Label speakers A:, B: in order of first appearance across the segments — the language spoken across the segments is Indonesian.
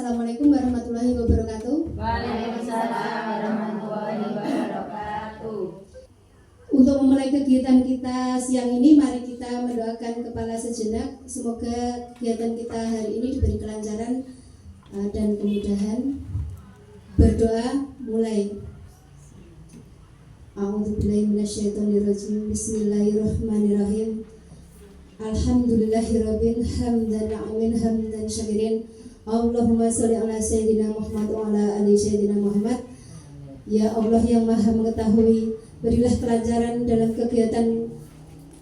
A: Assalamualaikum warahmatullahi wabarakatuh.
B: Waalaikumsalam warahmatullahi wabarakatuh.
A: Untuk memulai kegiatan kita siang ini, mari kita mendoakan kepala sejenak. Semoga kegiatan kita hari ini diberi kelancaran dan kemudahan. Berdoa mulai. A'udzubillahi minasyaitonirrajim. Bismillahirrahmanirrahim. Alhamdulillahirabbil hamdan amin hamdan syakirin. Allahumma sholli ala sayyidina Muhammad wa ala ali sayyidina Muhammad. Ya Allah yang Maha mengetahui, berilah kelancaran dalam kegiatan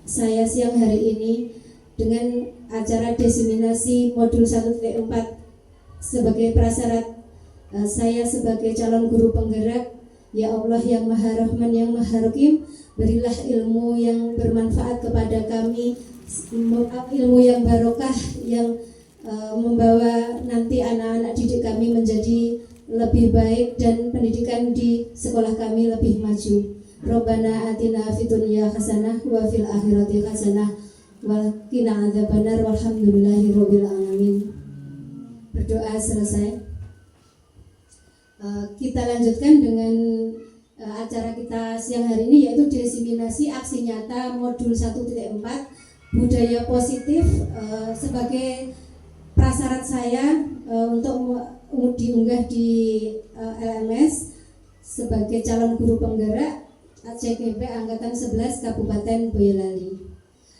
A: saya siang hari ini dengan acara diseminasi modul 1.4 sebagai prasyarat saya sebagai calon guru penggerak. Ya Allah yang Maha Rahman yang Maha Rahim, berilah ilmu yang bermanfaat kepada kami, ilmu yang barokah yang membawa nanti anak-anak didik kami menjadi lebih baik dan pendidikan di sekolah kami lebih maju. Rabbana atina fid dunya hasanah wa fil akhirati hasanah wa qina adzabannar walhamdulillahirabbil alamin. Berdoa selesai. Kita lanjutkan dengan acara kita siang hari ini, yaitu diseminasi aksi nyata modul 1.4 budaya positif sebagai prasyarat saya untuk diunggah di LMS sebagai calon guru penggerak CGP Angkatan 11 Kabupaten Boyolali.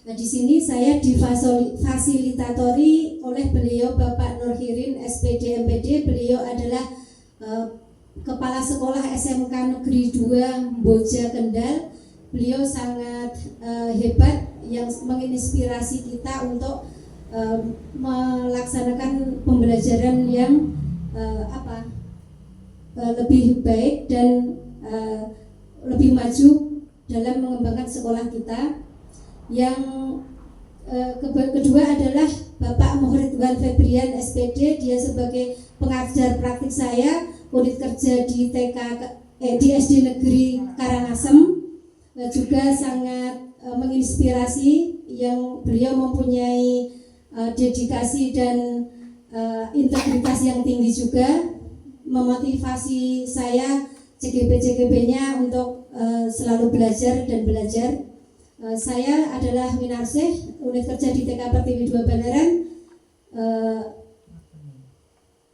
A: Nah, di sini saya difasilitatori oleh beliau Bapak Nurhirin SPD MPD. Beliau adalah Kepala Sekolah SMK Negeri 2 Boja Kendal. Beliau sangat hebat yang menginspirasi kita untuk melaksanakan pembelajaran yang lebih baik dan lebih maju dalam mengembangkan sekolah kita. Yang kedua adalah Bapak Muhridwan Febrian SPD. Dia sebagai pengajar praktik saya unit kerja di di SD Negeri Karangasem, juga sangat menginspirasi, yang beliau mempunyai dedikasi dan integritas yang tinggi juga, memotivasi saya CGP-CGP-nya untuk selalu belajar dan belajar. Saya adalah Minarsih, unit kerja di TK Pertiwi 2 Baneran,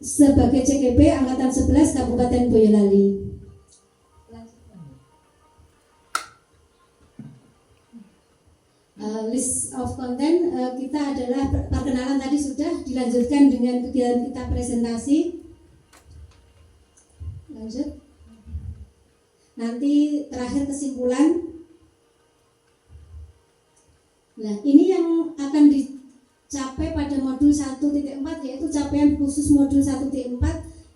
A: sebagai CGP Angkatan 11 Kabupaten Boyolali. List of content kita adalah perkenalan tadi sudah, dilanjutkan dengan kegiatan kita presentasi. Lanjut. Nanti terakhir kesimpulan. Nah, ini yang akan dicapai pada modul 1.4, yaitu capaian khusus modul 1.4,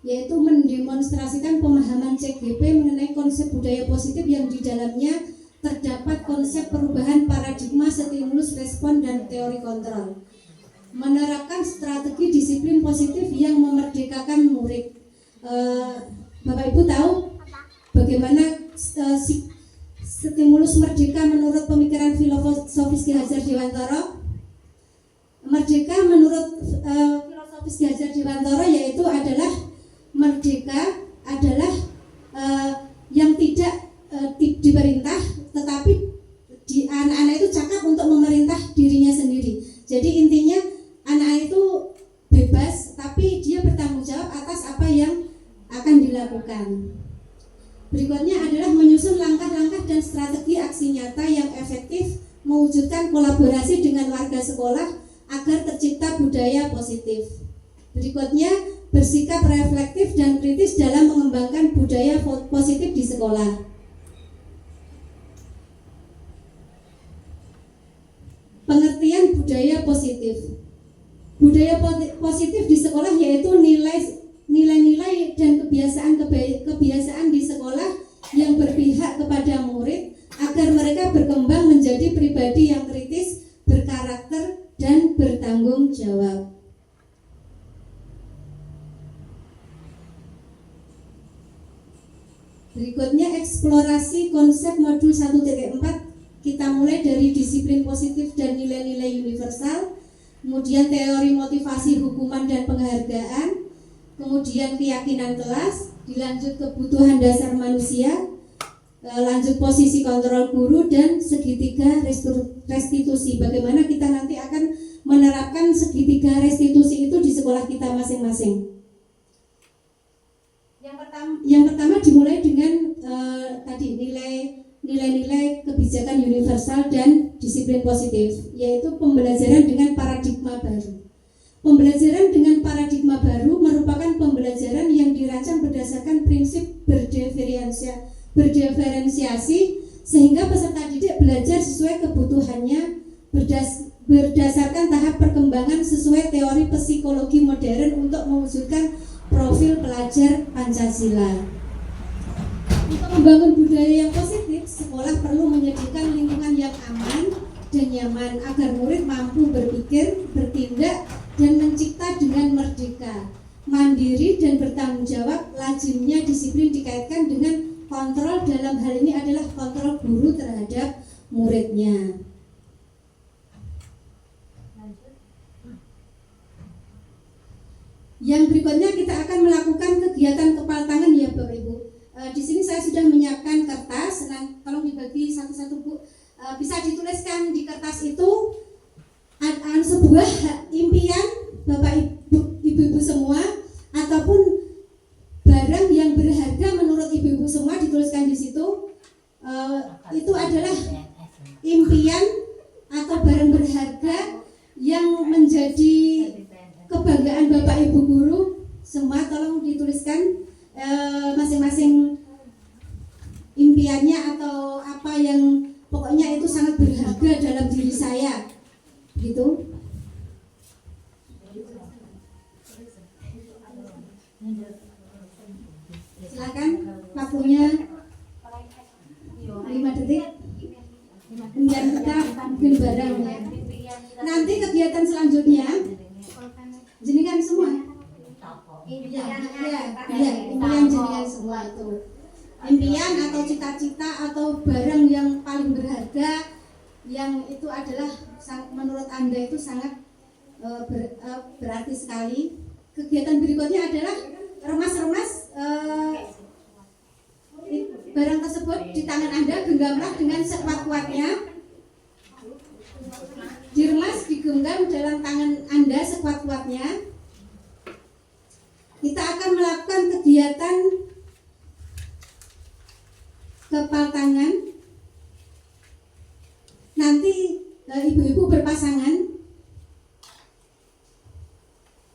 A: yaitu mendemonstrasikan pemahaman CGP mengenai konsep budaya positif yang di dalamnya terdapat konsep perubahan paradigma, stimulus, respon, dan teori kontrol. Menerapkan strategi disiplin positif yang memerdekakan murid. Bapak Ibu tahu bagaimana stimulus merdeka menurut pemikiran filosofis Ki Hajar Dewantara? Merdeka menurut filosofis Ki Hajar Dewantara yaitu adalah merdeka adalah yang tidak diperintah, tetapi anak-anak itu cakap untuk memerintah dirinya sendiri. Jadi intinya anak itu bebas, tapi dia bertanggung jawab atas apa yang akan dilakukan. Berikutnya adalah menyusun langkah-langkah dan strategi aksi nyata yang efektif, mewujudkan kolaborasi dengan warga sekolah agar tercipta budaya positif. Berikutnya, bersikap reflektif dan kritis dalam mengembangkan budaya positif di sekolah. Pengertian budaya positif. Budaya positif di sekolah yaitu nilai-nilai dan kebiasaan di sekolah yang berpihak kepada murid agar mereka berkembang menjadi pribadi yang kritis, berkarakter, dan bertanggung jawab. Berikutnya eksplorasi konsep modul 1.4. Kita mulai dari disiplin positif dan nilai-nilai universal, kemudian teori motivasi hukuman dan penghargaan, kemudian keyakinan kelas, dilanjut kebutuhan dasar manusia, lanjut posisi kontrol guru, dan segitiga restitusi. Bagaimana kita nanti akan menerapkan segitiga restitusi itu di sekolah kita masing-masing. Yang pertama dimulai dengan tadi nilai-nilai kebijakan universal dan disiplin positif, yaitu pembelajaran dengan paradigma baru. Pembelajaran dengan paradigma baru merupakan pembelajaran yang dirancang berdasarkan prinsip berdiferensiasi sehingga peserta didik belajar sesuai kebutuhannya berdasarkan tahap perkembangan sesuai teori psikologi modern untuk mewujudkan profil pelajar Pancasila. Untuk membangun budaya yang positif, sekolah perlu menyediakan lingkungan yang aman dan nyaman agar murid mampu berpikir, bertindak, dan mencipta dengan merdeka, mandiri, dan bertanggung jawab. Lazimnya disiplin dikaitkan dengan kontrol, dalam hal ini adalah kontrol guru terhadap muridnya. Yang berikutnya kita akan melakukan kegiatan kepal tangan ya Bapak Ibu. Di sini saya sudah menyiapkan kertas, tolong dibagi satu-satu Bu. Bisa dituliskan di kertas itu sebuah impian Bapak Ibu semua ataupun barang yang berharga menurut Ibu semua, dituliskan di situ. Itu adalah impian atau barang berharga yang menjadi kebanggaan Bapak Ibu guru semua. Tolong dituliskan masing-masing impiannya atau apa yang pokoknya itu sangat berharga dalam diri saya, gitu. Silakan, waktunya 5 detik. Kemudian kita bikin barang ya. Nanti kegiatan selanjutnya jenengan semua. Impian jenengan semua itu. Impian atau cita-cita atau barang yang paling berharga yang itu adalah menurut Anda itu sangat berarti sekali. Kegiatan berikutnya adalah remas-remas barang tersebut di tangan Anda, genggamlah dengan sekuat-kuatnya. Diremas, digenggam dalam tangan Anda sekuat-kuatnya. Kita akan melakukan kegiatan kepal tangan. Nanti ibu-ibu berpasangan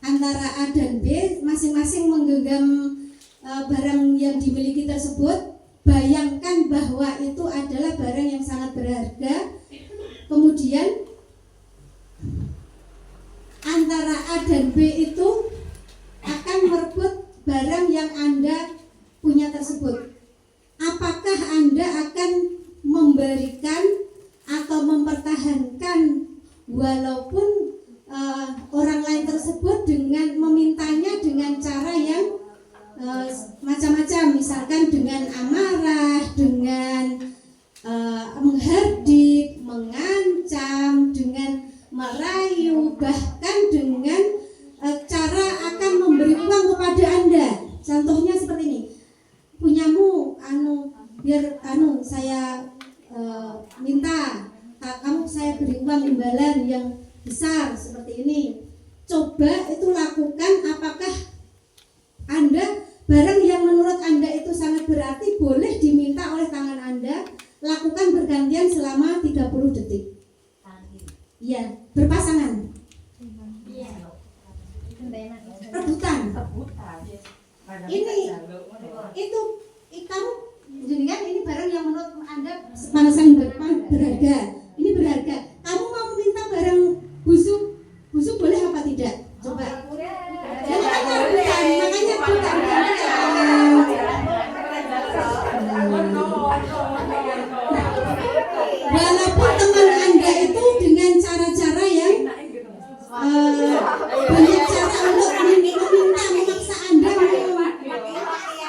A: antara A dan B, masing-masing menggenggam barang yang dimiliki tersebut. Bayangkan bahwa itu adalah barang yang sangat berharga. Kemudian antara A dan B itu akan merebut barang yang Anda punya tersebut. Apakah Anda akan memberikan atau mempertahankan walaupun orang lain tersebut dengan memintanya dengan cara yang macam-macam, misalkan dengan amarah, dengan menghardik, mengancam, dengan merayu, bahkan dengan cara akan memberi uang kepada Anda. Contohnya seperti ini, punyamu biar saya minta kamu saya beri uang imbalan yang besar seperti ini. Coba itu lakukan. Apakah Anda barang yang menurut Anda itu sangat berarti boleh diminta oleh tangan Anda, lakukan bergantian selama 30 detik. Iya, berpasangan. Rebutan. Ini itu kamu jenengan ini barang yang menurut Anda sangat berharga. Ini berharga. Kamu mau minta barang busuk boleh apa tidak? Coba. Ya, makanya bukan. Walaupun teman Anda itu dengan cara-cara yang banyak cara untuk memaksa Anda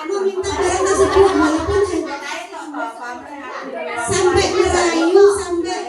A: meminta barang tersebut, walaupun sampai merayu, sampai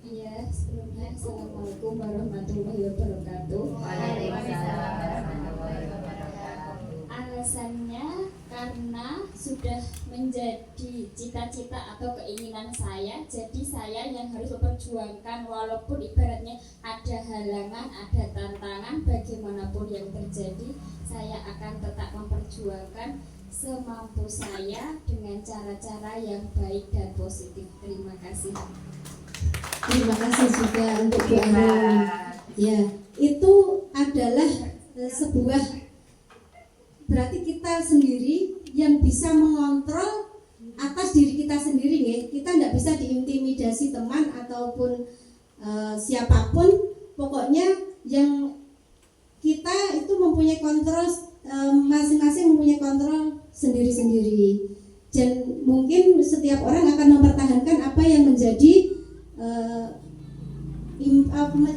A: Iya, sebelumnya Assalamualaikum warahmatullahi wabarakatuh.
B: Waalaikumsalam warahmatullahi wabarakatuh.
C: Alasannya karena sudah menjadi cita-cita atau keinginan saya, jadi saya yang harus memperjuangkan walaupun ibaratnya ada halangan, ada tantangan, bagaimanapun yang terjadi, saya akan tetap memperjuangkan semampu saya dengan cara-cara yang baik dan positif. Terima kasih.
A: Terima kasih juga untuk Bu Ainul. Ya, itu adalah sebuah, berarti kita sendiri yang bisa mengontrol atas diri kita sendiri ya. Kita tidak bisa diintimidasi teman ataupun siapapun. Pokoknya yang kita itu mempunyai kontrol, masing-masing mempunyai kontrol sendiri-sendiri. Dan mungkin setiap orang akan mempertahankan apa yang menjadi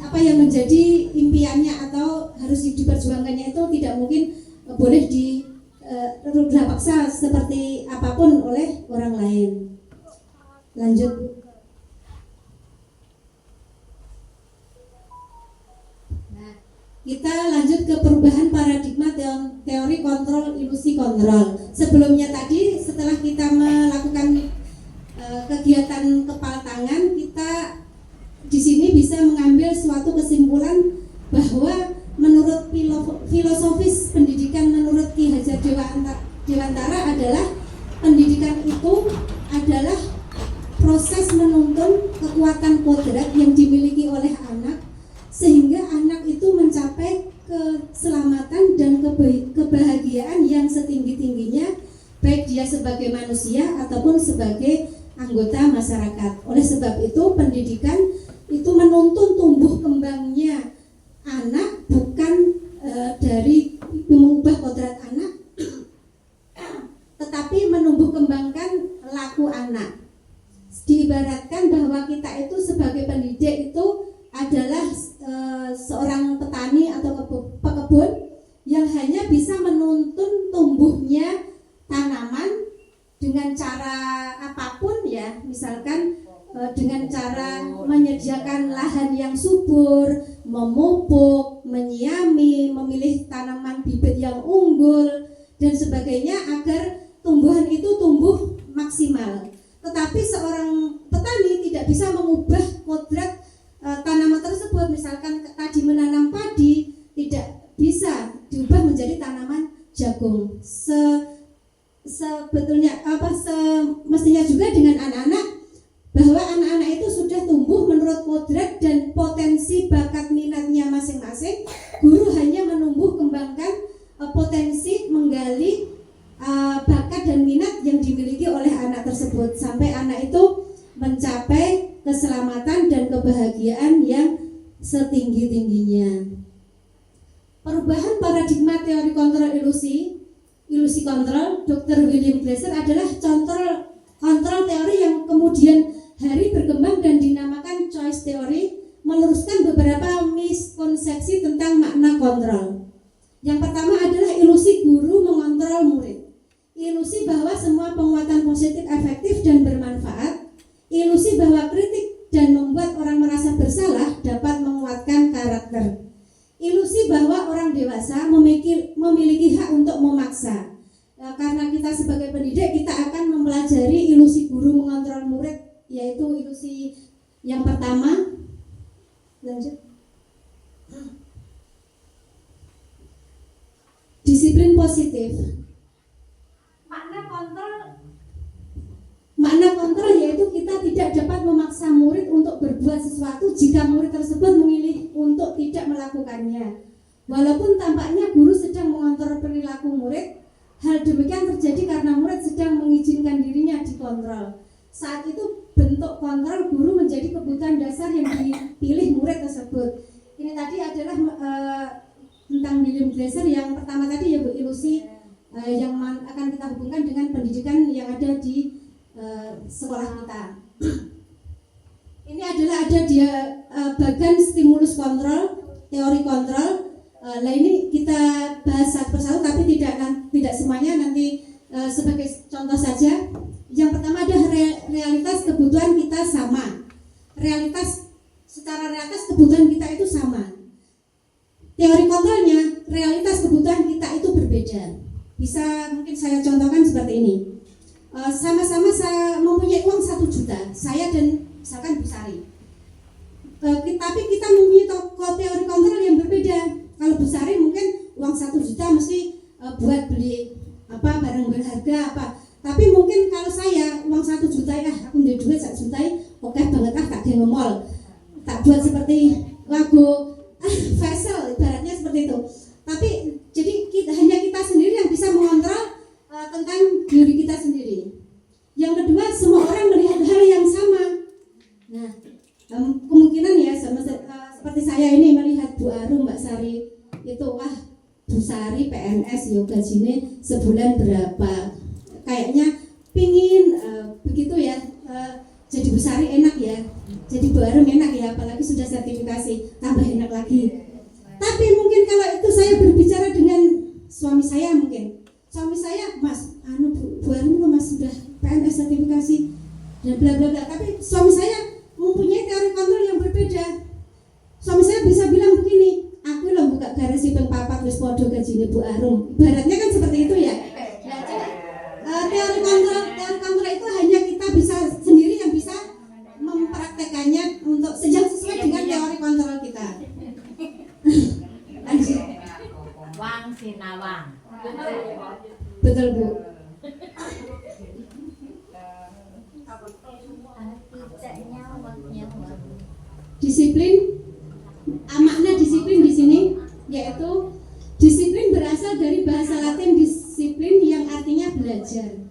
A: apa yang menjadi impiannya atau harus diperjuangkannya, itu tidak mungkin boleh dipaksa seperti apapun oleh orang lain. Lanjut. Nah, kita lanjut ke perubahan paradigma teori kontrol ilusi kontrol. Sebelumnya tadi setelah kita melakukan kegiatan kepala tangan, kita di sini bisa mengambil suatu kesimpulan bahwa menurut filosofis pendidikan menurut Ki Hajar Dewantara adalah pendidikan itu adalah proses menuntun kekuatan kodrat yang dimiliki oleh anak sehingga anak itu mencapai keselamatan dan kebahagiaan yang setinggi-tingginya, baik dia sebagai manusia ataupun sebagai anggota masyarakat. Oleh sebab itu pendidikan itu menuntun tumbuh kembangnya anak, bukan dari mengubah kodrat anak tetapi menumbuh kembangkan laku anak. Diibaratkan bahwa kita itu sebagai pendidik itu adalah seorang petani atau pekebun yang hanya bisa menuntun tumbuhnya tanaman dengan cara apapun ya, misalkan dengan cara menyediakan lahan yang subur, memupuk, menyiami, memilih tanaman bibit yang unggul dan sebagainya agar tumbuhan itu tumbuh maksimal. Tetapi seorang petani tidak bisa mengubah kodrat tanaman tersebut. Misalkan tadi menanam padi tidak bisa diubah menjadi tanaman jagung. Sebetulnya mestinya juga dengan anak-anak, bahwa anak-anak itu sudah tumbuh menurut kodrat dan potensi bakat minatnya masing-masing. Guru hanya menumbuh kembangkan potensi, menggali bakat dan minat yang dimiliki oleh anak tersebut sampai anak itu mencapai keselamatan dan kebahagiaan yang setinggi-tingginya. Perubahan paradigma teori kontrol ilusi kontrol Dr. William Glasser adalah kontrol teori yang kemudian hari berkembang dan dinamakan choice theory, meluruskan beberapa miskonsepsi tentang makna kontrol. Yang pertama adalah ilusi guru mengontrol murid, ilusi bahwa semua penguatan positif efektif dan bermanfaat, ilusi bahwa kritik dan membuat orang merasa bersalah dapat menguatkan karakter, ilusi bahwa orang dewasa memiliki hak untuk memaksa. Karena kita sebagai pendidik, kita akan mempelajari ilusi guru mengontrol murid, yaitu ilusi yang pertama. Lanjut. Disiplin positif. Makna kontrol yaitu kita tidak dapat memaksa murid untuk berbuat sesuatu jika murid tersebut memilih untuk tidak melakukannya. Walaupun tampaknya guru sedang mengontrol perilaku murid, hal demikian terjadi karena murid sedang mengizinkan dirinya dikontrol. Saat itu bentuk kontrol guru menjadi kebutuhan dasar yang dipilih murid tersebut. Ini tadi adalah tentang William Glasser yang pertama tadi ya Bu, ilusi yang akan kita hubungkan dengan pendidikan yang ada di sekolah kita. Ini adalah ada dia bagan stimulus kontrol, teori kontrol. Nah ini kita bahas satu persatu tapi tidak semuanya, nanti sebagai contoh saja. Yang pertama ada realitas kebutuhan kita sama. Secara realitas kebutuhan kita itu sama. Teori kontrolnya, realitas kebutuhan kita itu berbeda. Bisa mungkin saya contohkan seperti ini. Sama-sama saya mempunyai uang 1 juta, saya dan misalkan Bu Sari. Tapi kita mempunyai teori kontrol yang berbeda. Kalau Bu Sari mungkin uang 1 juta mesti buat beli barang berharga apa. Tapi mungkin kalau saya uang 1 juta aku udah duit 1 juta, oke banget tak ke mall, tak buat seperti lagu Faisal, ibaratnya seperti itu. Tapi jadi hanya kita sendiri yang bisa mengontrol tentang diri kita sendiri. Yang kedua, semua orang melihat hal yang sama. Nah, kemungkinan ya seperti saya ini melihat Bu Arum, Mbak Sari itu Bu Sari PNS gajinya sebulan berapa? Kayaknya pingin begitu ya, jadi Bu Sari enak ya, jadi Bu Arum enak ya, apalagi sudah sertifikasi tambah enak lagi. Tapi mungkin kalau itu saya berbicara dengan suami saya, mungkin suami saya, Mas, Bu Arum itu Mas sudah PNS sertifikasi dan bla bla bla. Tapi suami saya mempunyai teori kontrol yang berbeda. Suami saya bisa bilang begini, aku loh buka garasi peng papat wis podo gajine Bu Arum. Ibaratnya kan seperti itu ya. Nah, jadi teori kontrol itu hanya kita bisa sendiri yang bisa mempraktekannya untuk yang sesuai dengan teori kontrol kita. Lanjut.
B: Wang sinawang.
A: Betul Bu. Disiplin, makna disiplin di sini yaitu disiplin berasal dari bahasa Latin disiplin yang artinya belajar.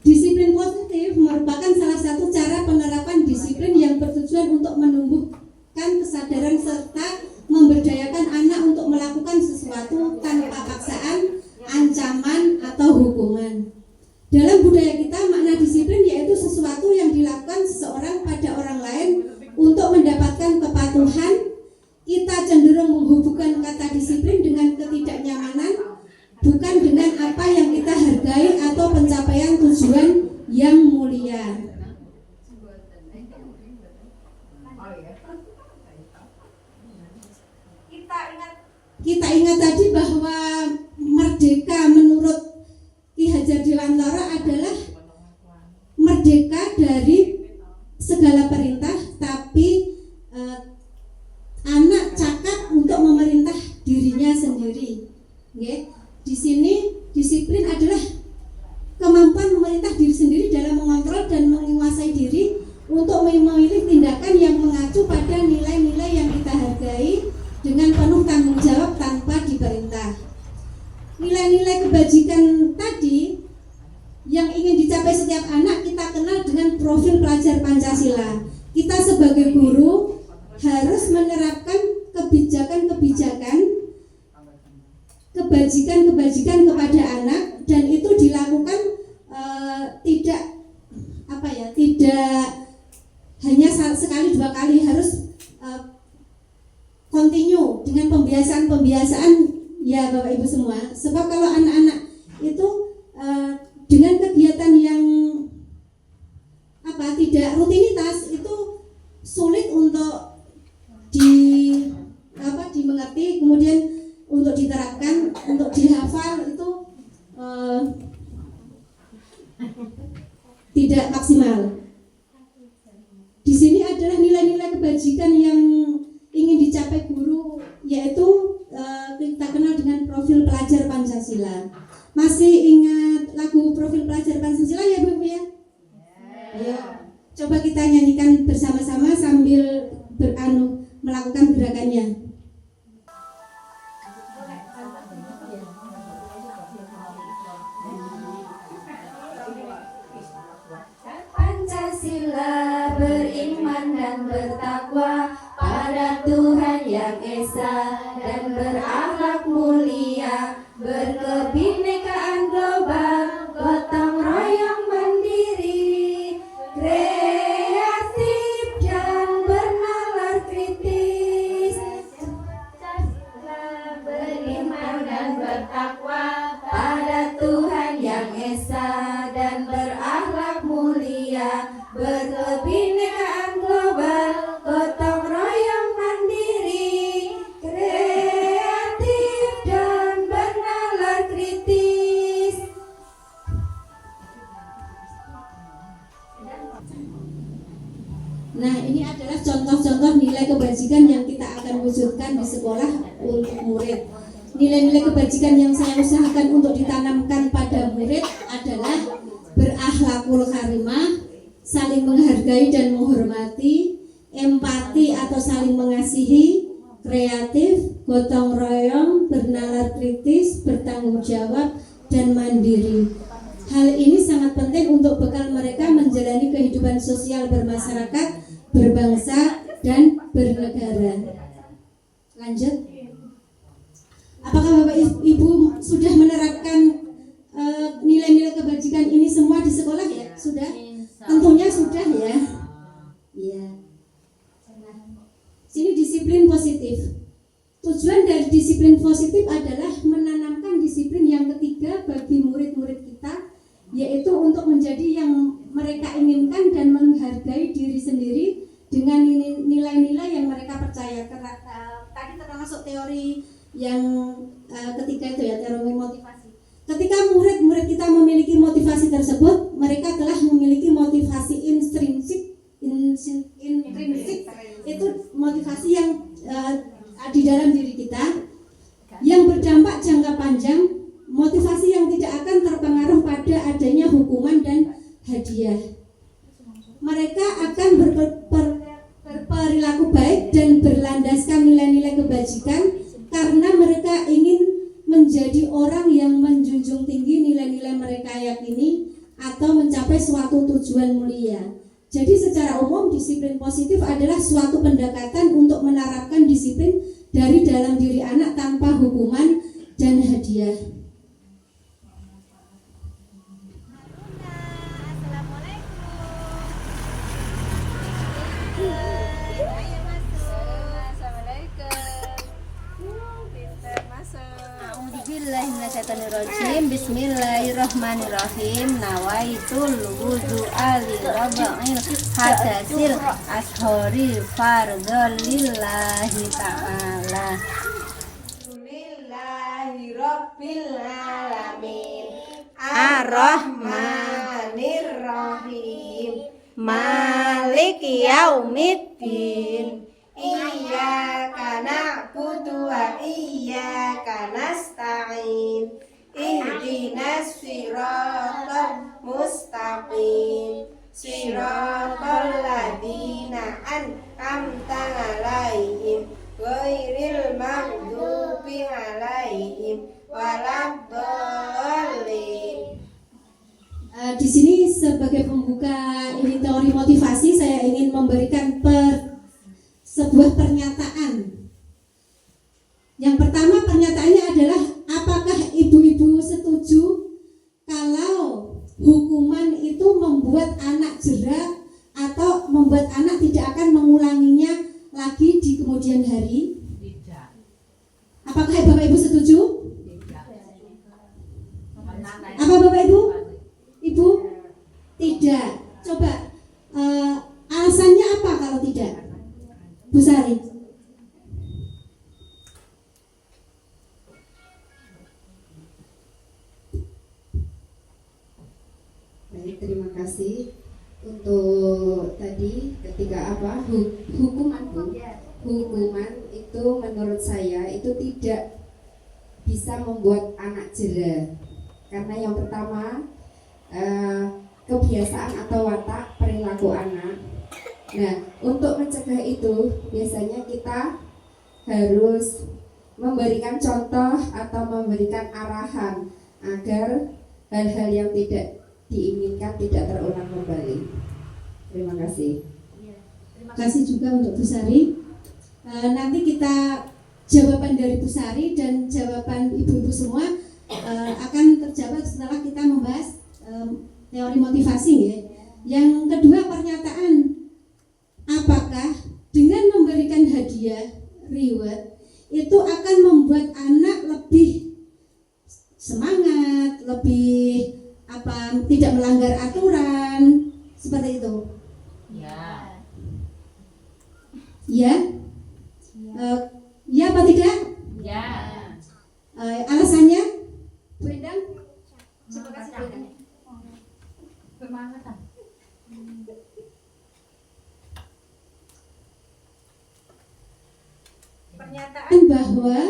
A: Disiplin positif merupakan salah satu cara penerapan disiplin yang bertujuan untuk menumbuhkan kesadaran serta memberdayakan anak untuk melakukan sesuatu tanpa paksaan, ancaman, atau hukuman. Dalam budaya kita, makna disiplin yaitu sesuatu yang dilakukan seseorang pada orang lain untuk mendapatkan kepatuhan. Kita cenderung menghubungkan kata disiplin dengan ketidaknyamanan, bukan dengan apa yang kita hargai atau pencapaian tujuan yang mulia. Kita ingat tadi bahwa merdeka menurut Ki Hajar Dewantara adalah merdeka dari segala perintah, tapi anak cakap untuk memerintah dirinya sendiri. Okay? Di sini disiplin adalah kemampuan memerintah diri sendiri dalam mengontrol dan menguasai diri untuk memilih tindakan yang mengacu pada nilai-nilai yang kita hargai dengan penuh tanggung jawab tanpa diperintah. Nilai-nilai kebajikan tadi yang ingin dicapai setiap anak kita kenal dengan profil pelajar Pancasila. Kita sebagai guru harus menerapkan kebijakan-kebijakan, kebajikan kepada anak, dan itu dilakukan tidak hanya sekali dua kali, harus continue dengan pembiasaan ya Bapak Ibu semua. Sebab kalau anak-anak itu dengan kegiatan yang tidak rutinitas itu sulit untuk dimengerti, kemudian untuk diterapkan, untuk dihafal itu tidak maksimal. Di sini adalah nilai-nilai kebajikan yang ingin dicapai guru, yaitu kita kenal dengan profil pelajar Pancasila. Masih ingat lagu profil pelajar Pancasila ya Bu ya? Ayo, coba kita nyanyikan bersama-sama sambil melakukan gerakannya.
D: Pancasila beriman dan bertakwa pada Tuhan Yang Esa dan berakhlak mulia, berkebinekaan global, gotong royong mandiri, kreatif dan bernalar kritis. Beriman dan bertakwa pada Tuhan Yang Esa dan berakhlak mulia,
A: adalah contoh-contoh nilai kebajikan yang kita akan wujudkan di sekolah untuk murid. Nilai-nilai kebajikan yang saya usahakan untuk ditanamkan pada murid adalah berakhlakul karimah, saling menghargai dan menghormati, empati atau saling mengasihi, kreatif, gotong royong, bernalar kritis, bertanggung jawab, dan mandiri. Hal ini sangat penting untuk bekal mereka menjalani kehidupan sosial bermasyarakat, berbangsa, dan bernegara. Lanjut. Apakah Bapak Ibu sudah menerapkan nilai-nilai kebajikan ini semua di sekolah ya? Sudah? Tentunya sudah ya. Iya. Sini disiplin positif. Tujuan dari disiplin positif adalah menanamkan disiplin yang ketiga bagi murid-murid kita, yaitu untuk menjadi yang mereka inginkan dan menghargai diri sendiri dengan nilai-nilai yang mereka percaya. Tadi termasuk teori yang ketiga itu ya, teori motivasi. Ketika murid-murid kita memiliki motivasi tersebut, mereka telah memiliki motivasi intrinsik. Itu motivasi yang di dalam diri kita yang berdampak jangka panjang, motivasi yang tidak akan terpengaruh pada adanya hukuman dan hadiah. Mereka akan berperilaku baik dan berlandaskan nilai-nilai kebajikan karena mereka ingin menjadi orang yang menjunjung tinggi nilai-nilai mereka yakini atau mencapai suatu tujuan mulia. Jadi secara umum disiplin positif adalah suatu pendekatan untuk menerapkan disiplin dari dalam diri anak tanpa hukuman dan hadiah.
D: Bismillahirrahmanirrahim. Nawaitul wudu'a li raba'il hadasil ashori fardholillahi ta'ala. Bismillahirabbil alamin. Ar-Rahmanir-Rahim. Maliki yaumiddin. Iyyaka na'budu wa iyyaka nasta'in. Ihdinas siratal mustaqim. Siratal ladzina an'amta 'alaihim ghairil maghdubi alaihim waladdallin.
A: Di sini sebagai pembuka ini teori motivasi, saya ingin memberikan sebuah pernyataan. Yang pertama, pernyataannya adalah apakah ibu-ibu setuju kalau hukuman itu membuat anak jera atau membuat anak tidak akan mengulanginya lagi di kemudian hari?
B: Tidak.
A: Apakah Bapak Ibu setuju?
B: Tidak.
A: Apa Bapak Ibu? Ibu? Tidak. Coba alasannya apa kalau tidak? Bu Sari.
E: Baik, terima kasih untuk tadi ketika hukuman itu menurut saya itu tidak bisa membuat anak jera karena yang pertama kebiasaan atau watak perilaku anak. Nah, untuk mencegah itu biasanya kita harus memberikan contoh atau memberikan arahan agar hal-hal yang tidak diinginkan tidak terulang kembali. Terima kasih.
A: Terima kasih juga untuk Bu Sari. Nanti kita jawaban dari Bu Sari dan jawaban ibu-ibu semua akan terjawab setelah kita membahas teori motivasi ya. Yang kedua, pernyataan apakah dengan memberikan hadiah reward itu akan membuat anak lebih semangat, lebih tidak melanggar aturan seperti itu?
B: Ya.
A: Ya? Ya apa tidak?
B: Ya.
A: Alasannya? Bu Endang? Coba kasih Bu Endang.
B: Bermanfaat.
D: Pernyataan
A: bahwa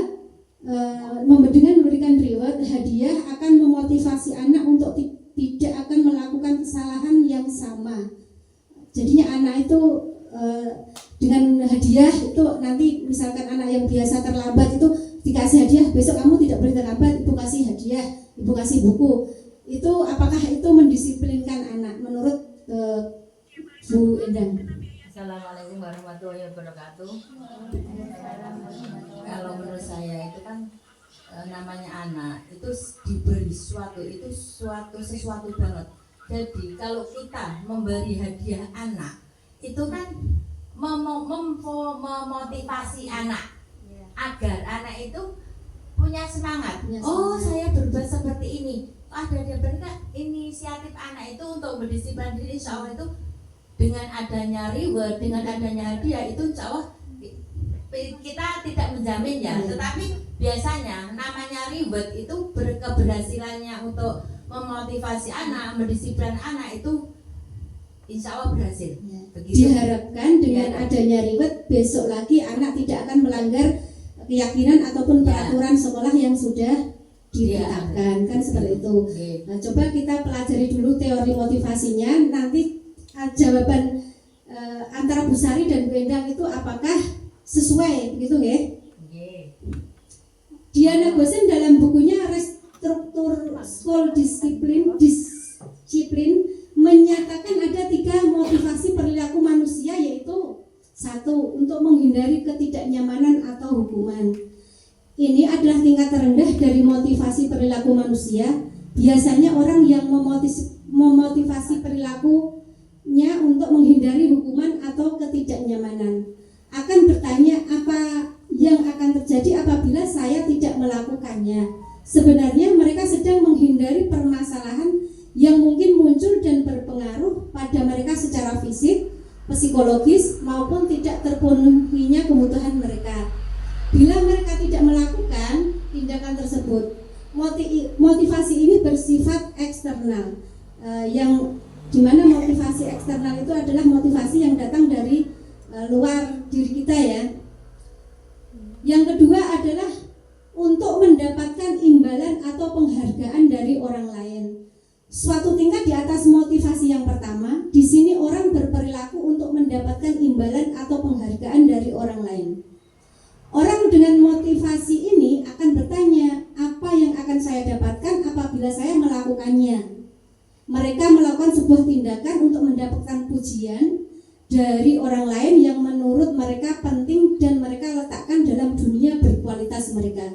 A: dengan memberikan reward hadiah akan memotivasi anak untuk tidak akan melakukan kesalahan yang sama. Jadinya anak itu dengan hadiah itu nanti misalkan anak yang biasa terlambat itu dikasih hadiah, besok kamu tidak boleh terlambat, ibu kasih hadiah, ibu kasih buku. Itu apakah itu mendisiplinkan anak menurut Bu Endang?
B: Assalamualaikum warahmatullahi wabarakatuh. Kalau menurut saya itu kan namanya anak itu diberi sesuatu itu sesuatu banget. Jadi kalau kita memberi hadiah anak itu kan memotivasi anak agar anak itu punya semangat. Oh, saya berbuat seperti ini. Ada mereka inisiatif anak itu untuk berdisiplin diri, insya Allah itu dengan adanya reward, dengan adanya hadiah itu insya Allah kita tidak menjamin ya, tetapi biasanya namanya reward itu keberhasilannya untuk memotivasi anak, mendisiplin anak itu insya Allah berhasil.
A: Diharapkan dengan adanya reward besok lagi anak tidak akan melanggar keyakinan ataupun peraturan sekolah yang sudah ditetapkan, kan seperti itu. Nah, coba kita pelajari dulu teori motivasinya, nanti jawaban antara Bu Sari dan Bu Endang itu apakah sesuai begitu ya? Diana Gosen dalam bukunya Restruktur School Disiplin menyatakan ada 3 motivasi perilaku manusia, yaitu 1. Untuk menghindari ketidaknyamanan atau hukuman. Ini adalah tingkat terendah dari motivasi perilaku manusia. Biasanya orang yang memotivasi perilakunya untuk menghindari hukuman atau ketidaknyamanan akan bertanya apa yang akan terjadi apabila saya tidak melakukannya. Sebenarnya mereka sedang menghindari permasalahan yang mungkin muncul dan berpengaruh pada mereka secara fisik, psikologis maupun tidak terpenuhinya kebutuhan mereka. Bila mereka tidak melakukan tindakan tersebut, motivasi ini bersifat eksternal, yang dimana motivasi eksternal itu adalah motivasi yang datang dari luar diri kita ya. Yang kedua adalah untuk mendapatkan imbalan atau penghargaan dari orang lain. Suatu tingkat di atas motivasi yang pertama, di sini orang berperilaku untuk mendapatkan imbalan atau penghargaan dari orang lain. Orang dengan motivasi ini akan bertanya, apa yang akan saya dapatkan apabila saya melakukannya? Mereka melakukan sebuah tindakan untuk mendapatkan pujian dari orang lain yang menurut mereka penting dan mereka letakkan dalam dunia berkualitas mereka.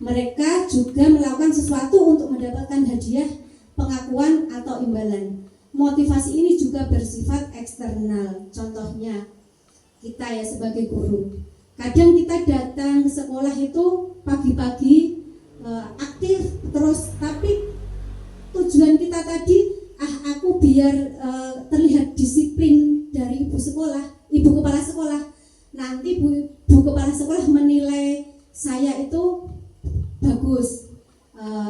A: Mereka juga melakukan sesuatu untuk mendapatkan hadiah, pengakuan atau imbalan. Motivasi ini juga bersifat eksternal. Contohnya kita ya sebagai guru. Kadang kita datang ke sekolah itu pagi-pagi aktif terus, tapi tujuan kita tadi aku biar terlihat disiplin dari ibu kepala sekolah. Nanti bu kepala sekolah menilai saya itu bagus.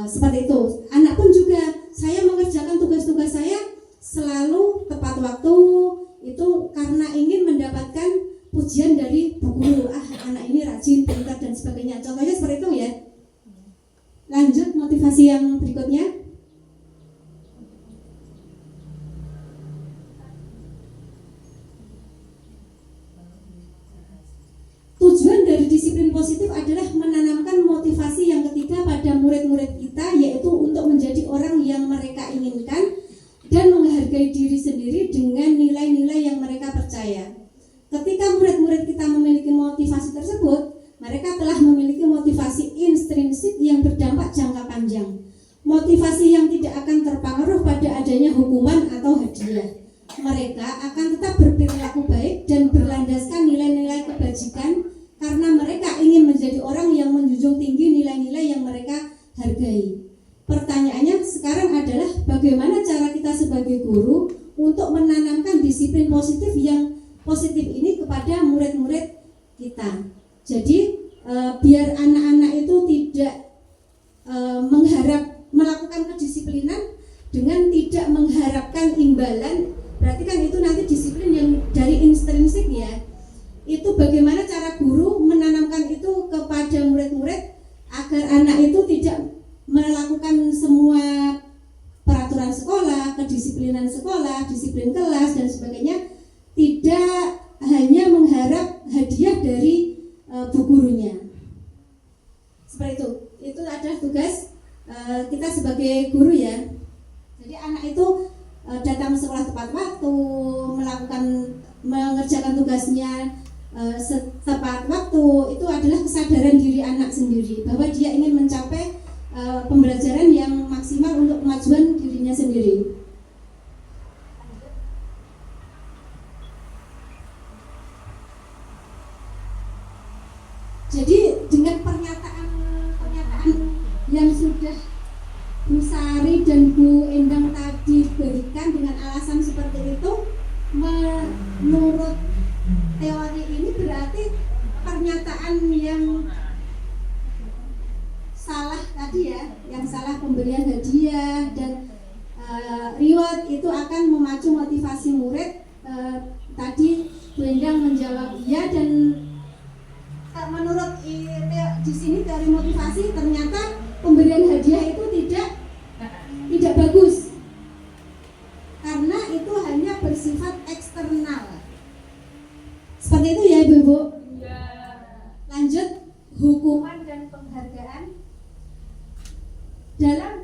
A: Seperti itu. Anak pun juga, saya mengerjakan tugas-tugas saya selalu tepat waktu itu karena ingin mendapatkan pujian dari bu guru. Anak ini rajin, pintar dan sebagainya. Contohnya seperti itu ya. Lanjut motivasi yang berikutnya. Tujuan dari disiplin positif adalah menanamkan motivasi yang ketiga pada murid-murid kita, yaitu untuk menjadi orang yang mereka inginkan dan menghargai diri sendiri dengan nilai-nilai yang mereka percaya. Ketika murid-murid kita memiliki motivasi tersebut, mereka telah memiliki motivasi intrinsik yang berdampak jangka panjang. Motivasi yang tidak akan terpengaruh pada adanya hukuman atau hadiah. Mereka akan tetap berperilaku baik dan berlandaskan nilai-nilai kebajikan karena mereka ingin menjadi orang yang menjunjung tinggi nilai-nilai yang mereka hargai. Pertanyaannya sekarang adalah bagaimana cara kita sebagai guru untuk menanamkan disiplin positif yang positif ini kepada murid-murid kita. Jadi biar anak-anak itu tidak mengharap melakukan kedisiplinan dengan tidak mengharapkan imbalan. Berarti kan itu nanti disiplin yang dari intrinsik ya. Itu bagaimana cara guru menanamkan itu agar anak itu tidak melakukan semua peraturan sekolah, kedisiplinan sekolah, disiplin kelas dan sebagainya, tidak hanya mengharap hadiah dari bu gurunya. Seperti itu. Itu adalah tugas kita sebagai guru ya. Jadi anak itu datang sekolah tepat waktu, mengerjakan tugasnya tepat waktu, itu adalah kesadaran diri anak sendiri bahwa dia ingin mencapai pembelajaran yang maksimal untuk kemajuan dirinya sendiri. Jadi dengan pernyataan yang sudah Bu Sari dan Bu Endang tadi berikan dengan alasan seperti itu, menurut teori ini berarti pernyataan yang salah tadi ya, yang salah pemberian hadiah dan reward itu akan memacu motivasi murid. Tadi Bu Endang menjawab iya, dan menurut di sini dari motivasi ternyata pemberian hadiah itu tidak bagus karena itu hanya bersifat eksternal. Seperti itu ya Ibu-ibu. Lanjut, hukuman dan penghargaan dalam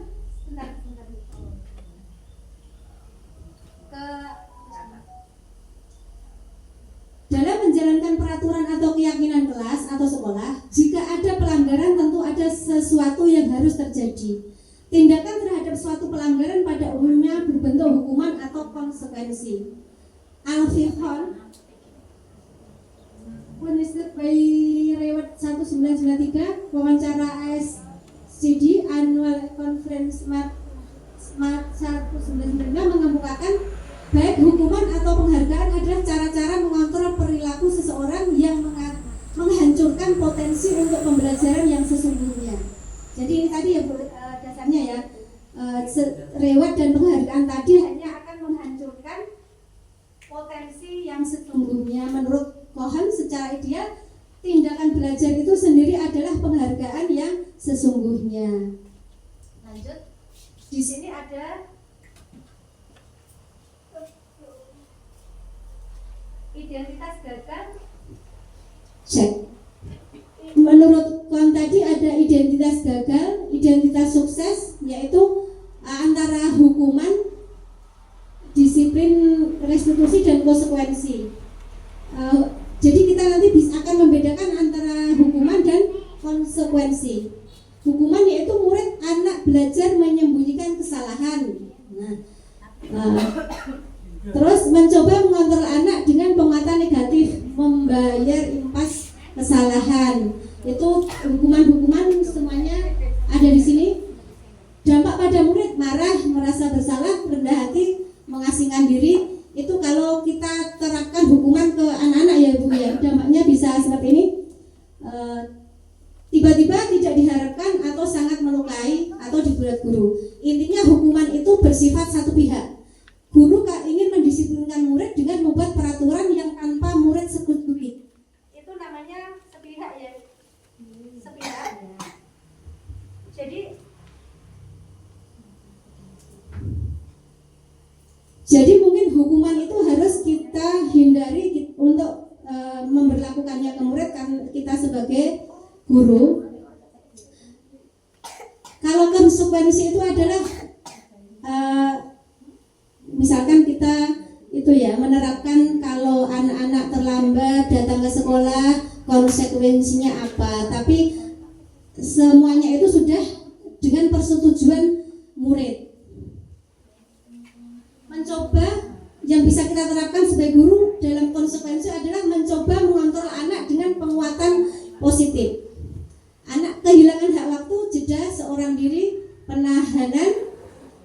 A: dalam menjalankan peraturan atau keyakinan kelas atau sekolah. Jika ada pelanggaran, tentu ada sesuatu yang harus terjadi. Tindakan terhadap suatu pelanggaran pada umumnya berbentuk hukuman atau konsekuensi. Al-Fiqh Punished by Reward 1993, wawancara ASCD Annual Conference Smart 1995 mengemukakan baik hukuman atau penghargaan adalah cara-cara mengontrol perilaku seseorang yang menghancurkan potensi untuk pembelajaran yang sesungguhnya. Jadi ini tadi ya dasarnya ya, reward dan penghargaan tadi hanya akan menghancurkan potensi yang sesungguhnya. Menurut Cohen, secara ideal tindakan belajar itu sendiri adalah penghargaan yang sesungguhnya. Lanjut, di sini ada identitas gagal. Cek. Menurut Cohen tadi ada identitas gagal, identitas sukses, yaitu antara hukuman, disiplin, restitusi dan konsekuensi. Jadi kita nanti akan membedakan antara hukuman dan konsekuensi. Hukuman yaitu murid anak belajar menyembunyikan kesalahan. Terus mencoba mengontrol anak dengan penguatan negatif, membayar impas kesalahan. Itu hukuman-hukuman semuanya ada di sini. Dampak pada murid marah, merasa bersalah, rendah hati, mengasingkan diri. Itu kalau kita terapkan hukuman ke anak-anak ya Bu ya, dampaknya bisa seperti ini. Tiba-tiba tidak diharapkan atau sangat melukai atau dibuat guru. Intinya hukuman itu bersifat satu pihak. Guru ingin mendisiplinkan murid dengan membuat peraturan yang tanpa murid setujui. Itu namanya sepihak ya. Sepihak. Jadi mungkin hukuman itu harus kita hindari untuk memberlakukannya ke murid kan kita sebagai guru. Kalau konsekuensi itu adalah misalkan kita itu ya menerapkan kalau anak-anak terlambat datang ke sekolah konsekuensinya apa, tapi semuanya itu sudah dengan persetujuan murid. Mencoba yang bisa kita terapkan sebagai guru dalam konsekuensi adalah mencoba mengontrol anak dengan penguatan positif. Anak kehilangan hak waktu, jeda seorang diri, penahanan,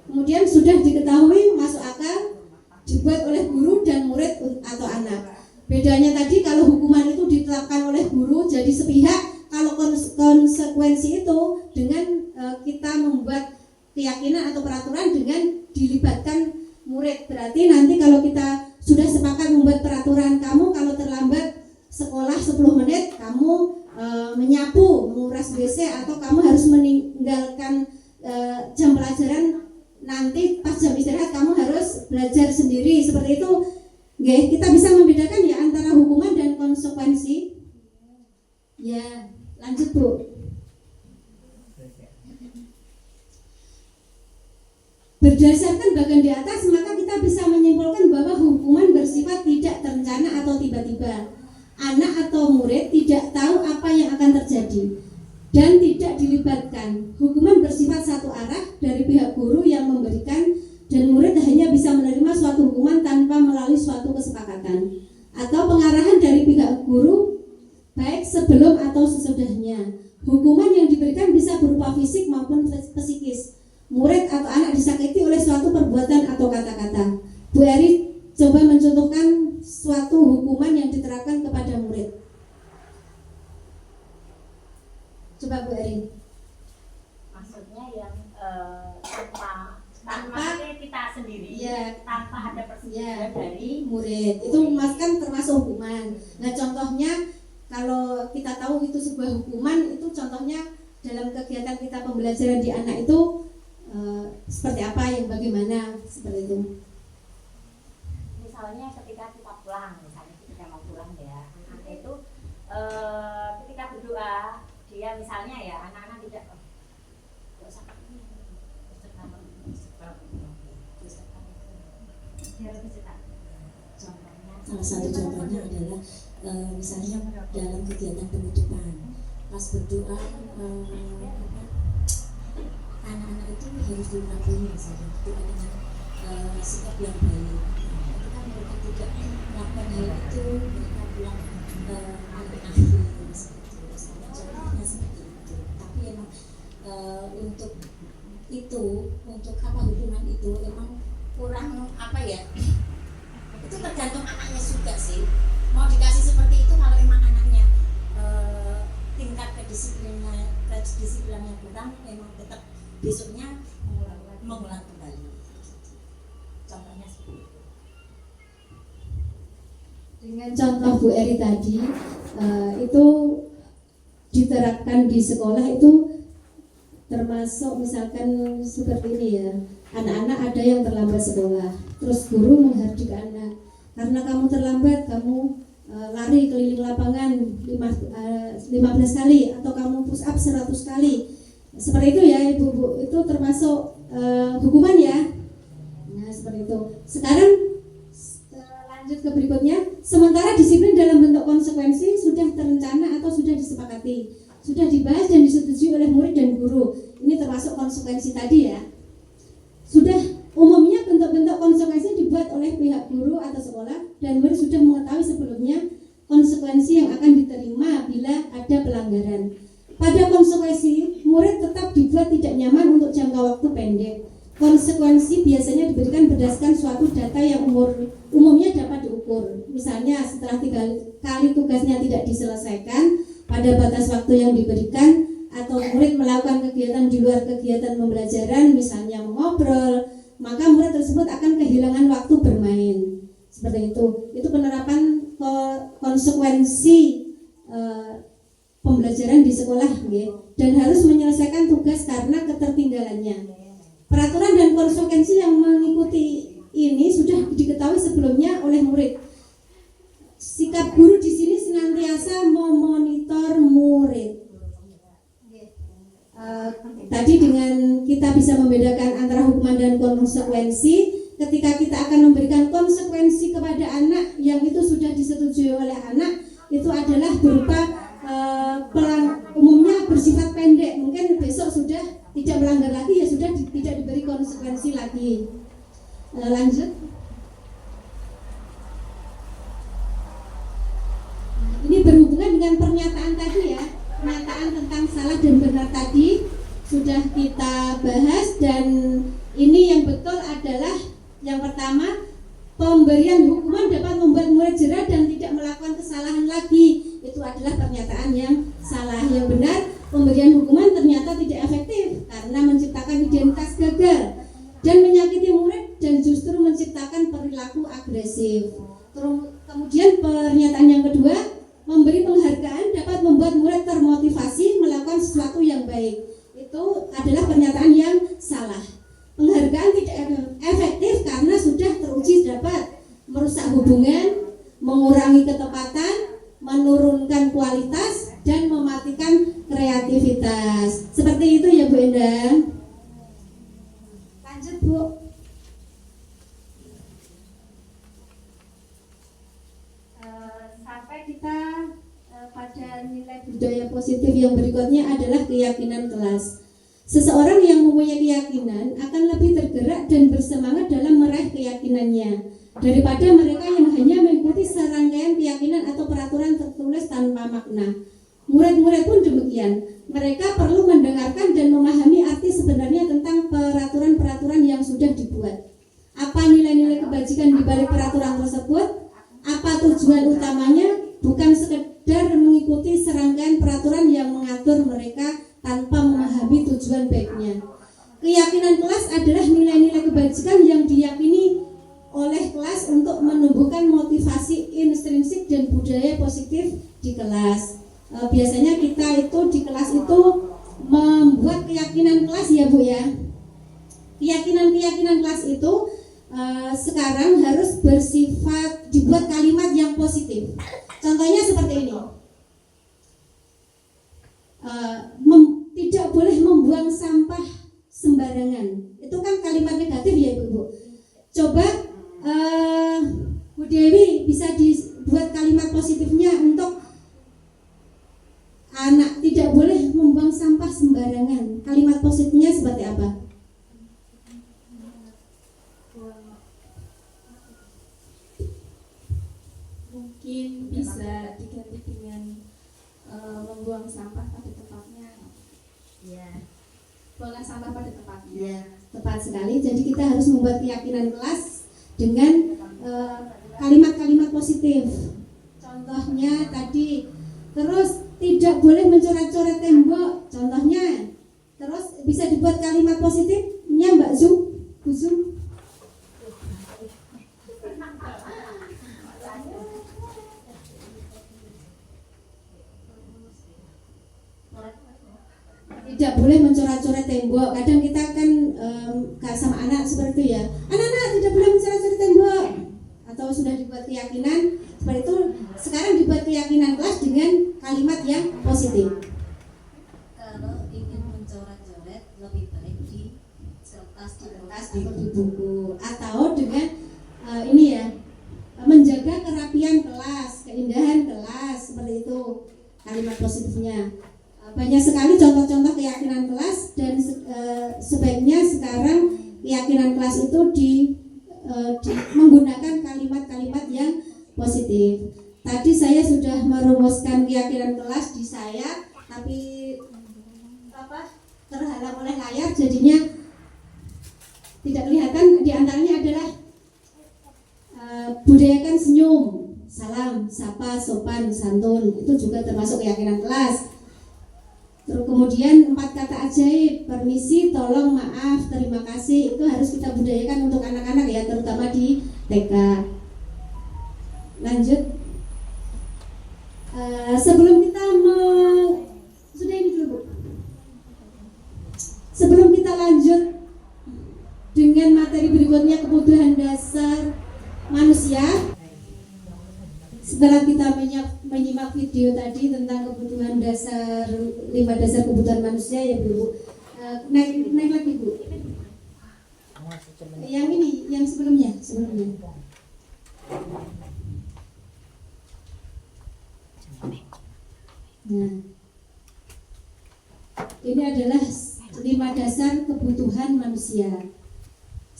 A: kemudian sudah diketahui masuk akal, dibuat oleh guru dan murid atau anak. Bedanya tadi kalau hukuman itu ditetapkan oleh guru jadi sepihak, kalau konsekuensi itu dengan kita membuat keyakinan atau peraturan dengan dilibatkan murid. Berarti nanti kalau kita sudah sepakat membuat peraturan, kamu kalau terlambat sekolah 10 menit kamu menyapu, menguras WC, atau kamu harus meninggalkan jam pelajaran, nanti pas jam istirahat kamu harus belajar sendiri, seperti itu. Nggih, kita bisa membedakan ya antara hukuman dan konsekuensi. Ya, lanjut Bu. Berdasarkan bagian di atas, maka kita bisa menyimpulkan bahwa hukuman bersifat tidak terencana atau tiba-tiba. Anak atau murid tidak tahu apa yang akan terjadi dan tidak dilibatkan. Hukuman bersifat satu arah dari pihak guru yang memberikan, dan murid hanya bisa menerima suatu hukuman tanpa melalui suatu kesepakatan atau pengarahan dari pihak guru, baik sebelum atau sesudahnya. Hukuman yang diberikan bisa berupa fisik maupun psikis. Murid atau anak disakiti oleh suatu perbuatan atau kata-kata. Bu Eri coba mencontohkan suatu hukuman yang diterapkan kepada murid. Coba Bu Eri.
F: Maksudnya yang tanpa kita sendiri,
A: ya,
F: tanpa ada persetujuan dari
A: murid. Itu Mas kan termasuk hukuman. Nah, contohnya kalau kita tahu itu sebuah hukuman, itu contohnya dalam kegiatan kita pembelajaran di anak itu seperti apa, yang bagaimana, seperti itu.
F: Misalnya ketika kita pulang, misalnya ketika mau pulang ya, anak itu ketika berdoa, dia misalnya ya anak-anak tidak
B: Salah satu contohnya adalah misalnya dalam kegiatan penutupan, pas berdoa anak-anak itu harus dilakukan misalnya doa dengan sikap yang baik. Ketika mereka tidak melakukan hal itu, mereka pulang menangis contohnya seperti itu. Tapi emang untuk itu, untuk apa hukuman itu emang kurang apa ya, itu tergantung anaknya juga sih. Mau dikasih seperti itu kalau emang anaknya tingkat kedisiplinannya kurang, memang tetap besoknya mengulang kembali. Contohnya seperti itu.
A: Dengan contoh Bu Eri tadi, itu diterapkan di sekolah itu termasuk misalkan seperti ini ya, anak-anak ada yang terlambat sekolah, terus guru menghardik anak, karena kamu terlambat, kamu lari keliling lapangan 15 kali atau kamu push up 100 kali, seperti itu ya Ibu-ibu, itu termasuk hukuman ya. Nah seperti itu. Sekarang lanjut ke berikutnya. Sementara disiplin dalam bentuk konsekuensi sudah terencana atau sudah disepakati, sudah dibahas dan disetujui oleh murid dan guru. Ini termasuk konsekuensi tadi ya. Sudah umumnya bentuk-bentuk konsekuensi dibuat oleh pihak guru atau sekolah, dan murid sudah mengetahui sebelumnya konsekuensi yang akan diterima bila ada pelanggaran. Pada konsekuensi, murid tetap dibuat tidak nyaman untuk jangka waktu pendek. Konsekuensi biasanya diberikan berdasarkan suatu data yang umumnya dapat diukur. Misalnya setelah 3 kali tugasnya tidak diselesaikan pada batas waktu yang diberikan, atau murid melakukan kegiatan di luar kegiatan pembelajaran, misalnya mengobrol, maka murid tersebut akan kehilangan waktu bermain. Seperti itu. Itu penerapan konsekuensi pembelajaran di sekolah ya, dan harus menyelesaikan tugas karena ketertinggalannya. Peraturan dan konsekuensi yang mengikuti ini sudah diketahui sebelumnya oleh murid. Sikap guru di sini senantiasa memonitor murid. Tadi dengan kita bisa membedakan antara hukuman dan konsekuensi. Ketika kita akan memberikan konsekuensi kepada anak yang itu sudah disetujui oleh anak, itu adalah berupa umumnya bersifat pendek. Mungkin besok sudah tidak melanggar lagi, ya sudah tidak diberi konsekuensi lagi. Lanjut. Ini berhubungan dengan pernyataan tadi ya. Pernyataan tentang salah dan benar tadi sudah kita bahas, dan ini yang betul adalah yang pertama, pemberian hukuman dapat membuat murid jerah dan tidak melakukan kesalahan lagi. Itu adalah pernyataan yang salah. Yang benar, pemberian hukuman ternyata tidak efektif karena menciptakan identitas gagal dan menyakiti murid dan justru menciptakan perilaku agresif. Kemudian pernyataan yang kedua, memberi penghargaan dapat membuat murid baik. Itu adalah pernyataan yang salah. Penghargaan tidak efektif karena sudah teruji dapat merusak hubungan, mengurangi ketepatan, menurunkan kualitas, dan mematikan kreativitas. Seperti itu ya Bu Endang. Lanjut Bu. Sampai kita pada nilai budaya positif yang berikutnya adalah keyakinan kelas. Seseorang yang mempunyai keyakinan akan lebih tergerak dan bersemangat dalam meraih keyakinannya daripada mereka yang hanya mengikuti serangkaian keyakinan atau peraturan tertulis tanpa makna. Murid-murid pun demikian. Mereka perlu mendengarkan dan memahami arti sebenarnya tentang peraturan-peraturan yang sudah dibuat. Apa nilai-nilai kebajikan di balik peraturan tersebut? Apa tujuan utamanya? Bukan sekedar mengikuti serangkaian peraturan yang mengatur mereka tanpa memahami tujuan baiknya. Keyakinan kelas adalah nilai-nilai kebajikan yang diyakini oleh kelas untuk menumbuhkan motivasi intrinsik dan budaya positif di kelas. Biasanya kita itu di kelas itu membuat keyakinan kelas ya Bu ya. Keyakinan kelas itu sekarang harus bersifat dibuat kalimat yang positif. Contohnya seperti ini. Tidak boleh membuang sampah sembarangan. Itu kan kalimat negatif ya Ibu. Coba Bu Dewi bisa dibuat kalimat positifnya untuk anak tidak boleh membuang sampah sembarangan. Kalimat positifnya seperti apa?
C: Mungkin bisa diganti dengan membuang sampah pada tempatnya.
F: Ya.
C: Buanglah sampah pada tempatnya.
A: Ya, tepat sekali. Jadi kita harus membuat keyakinan kelas dengan kalimat-kalimat positif. Contohnya tadi, terus tidak boleh mencoret-coret tembok. Contohnya, terus bisa dibuat kalimat positifnya Mbak Zum, Bu Zum. Tidak boleh mencoret-coret tembok. Kadang kita kan sama anak seperti itu ya. Anak-anak tidak boleh mencoret-coret tembok. Atau sudah dibuat keyakinan seperti itu. Sekarang dibuat keyakinan kelas dengan kalimat yang positif.
G: Kalau ingin mencoret-coret lebih baik di kertas,
A: Atau di buku. Atau dengan ini ya, menjaga kerapian kelas, keindahan kelas, seperti itu kalimat positifnya. Banyak sekali contoh-contoh keyakinan kelas dan sebaiknya sekarang keyakinan kelas itu menggunakan kalimat-kalimat yang positif. Tadi saya sudah merumuskan keyakinan kelas di saya, tapi terhalang oleh layar, jadinya tidak kelihatan. Di antaranya adalah budayakan senyum, salam, sapa, sopan, santun. Itu juga termasuk keyakinan kelas. Terus kemudian 4 kata ajaib, permisi, tolong, maaf, terima kasih, itu harus kita budayakan untuk anak-anak ya, terutama di TK. Lanjut. Sebelum kita sudah ini dulu Bu. Sebelum kita lanjut dengan materi berikutnya, kebutuhan dasar manusia. Setelah kita menyimak video tadi tentang kebutuhan dasar 5 dasar kebutuhan manusia ya Bu. Naik lagi Bu. Yang ini, yang sebelumnya. Nah, ini adalah 5 dasar kebutuhan manusia.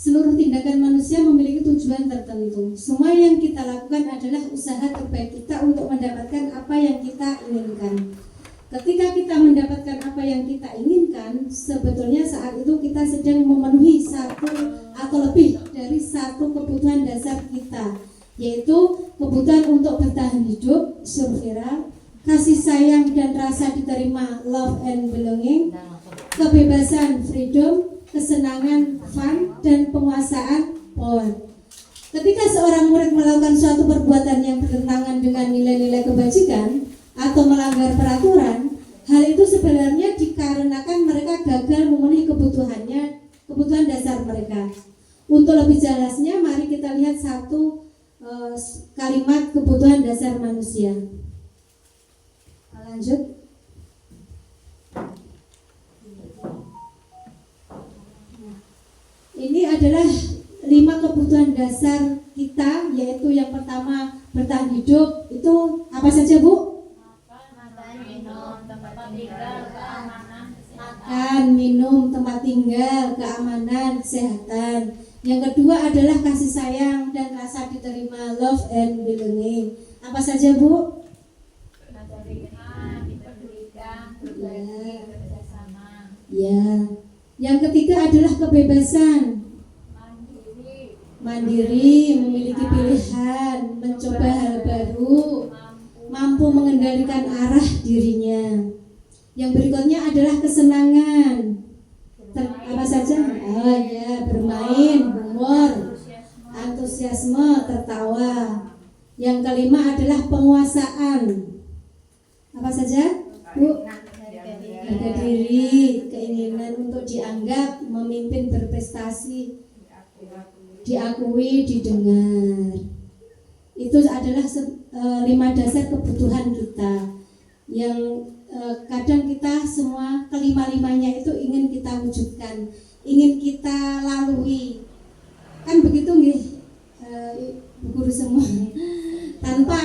A: Seluruh tindakan manusia memiliki tujuan tertentu. Semua yang kita lakukan adalah usaha terbaik kita untuk mendapatkan apa yang kita inginkan. Ketika kita mendapatkan apa yang kita inginkan, sebetulnya saat itu kita sedang memenuhi satu atau lebih dari satu kebutuhan dasar kita, yaitu kebutuhan untuk bertahan hidup, survival, kasih sayang dan rasa diterima, love and belonging, kebebasan, freedom, kesenangan, fun, dan penguasaan, power. Ketika seorang murid melakukan suatu perbuatan yang bertentangan dengan nilai-nilai kebajikan atau melanggar peraturan, Hal itu sebenarnya dikarenakan mereka gagal memenuhi kebutuhan dasar mereka. Untuk lebih jelasnya, mari kita lihat satu kalimat kebutuhan dasar manusia. Lanjut. Ini adalah 5 kebutuhan dasar kita, yaitu yang pertama bertahan hidup. Itu apa saja, Bu? Makan, minum, tempat tinggal, keamanan, kesehatan. Yang kedua adalah kasih sayang dan rasa diterima, love and belonging. Apa saja, Bu? Ya. Yang ketiga adalah kebebasan. Mandiri, memiliki pilihan, mencoba hal baru, mampu mengendalikan arah dirinya. Yang berikutnya adalah kesenangan. Apa saja? Oh ya, bermain, humor, antusiasme, tertawa. Yang kelima adalah penguasaan. Apa saja, Bu? Harga diri, keinginan untuk dianggap, memimpin, berprestasi, diakui, didengar. Itu adalah 5 dasar kebutuhan kita yang kadang kita semua kelima-limanya itu ingin kita wujudkan, ingin kita lalui. Kan begitu nggih, Bu Guru semua. Tanpa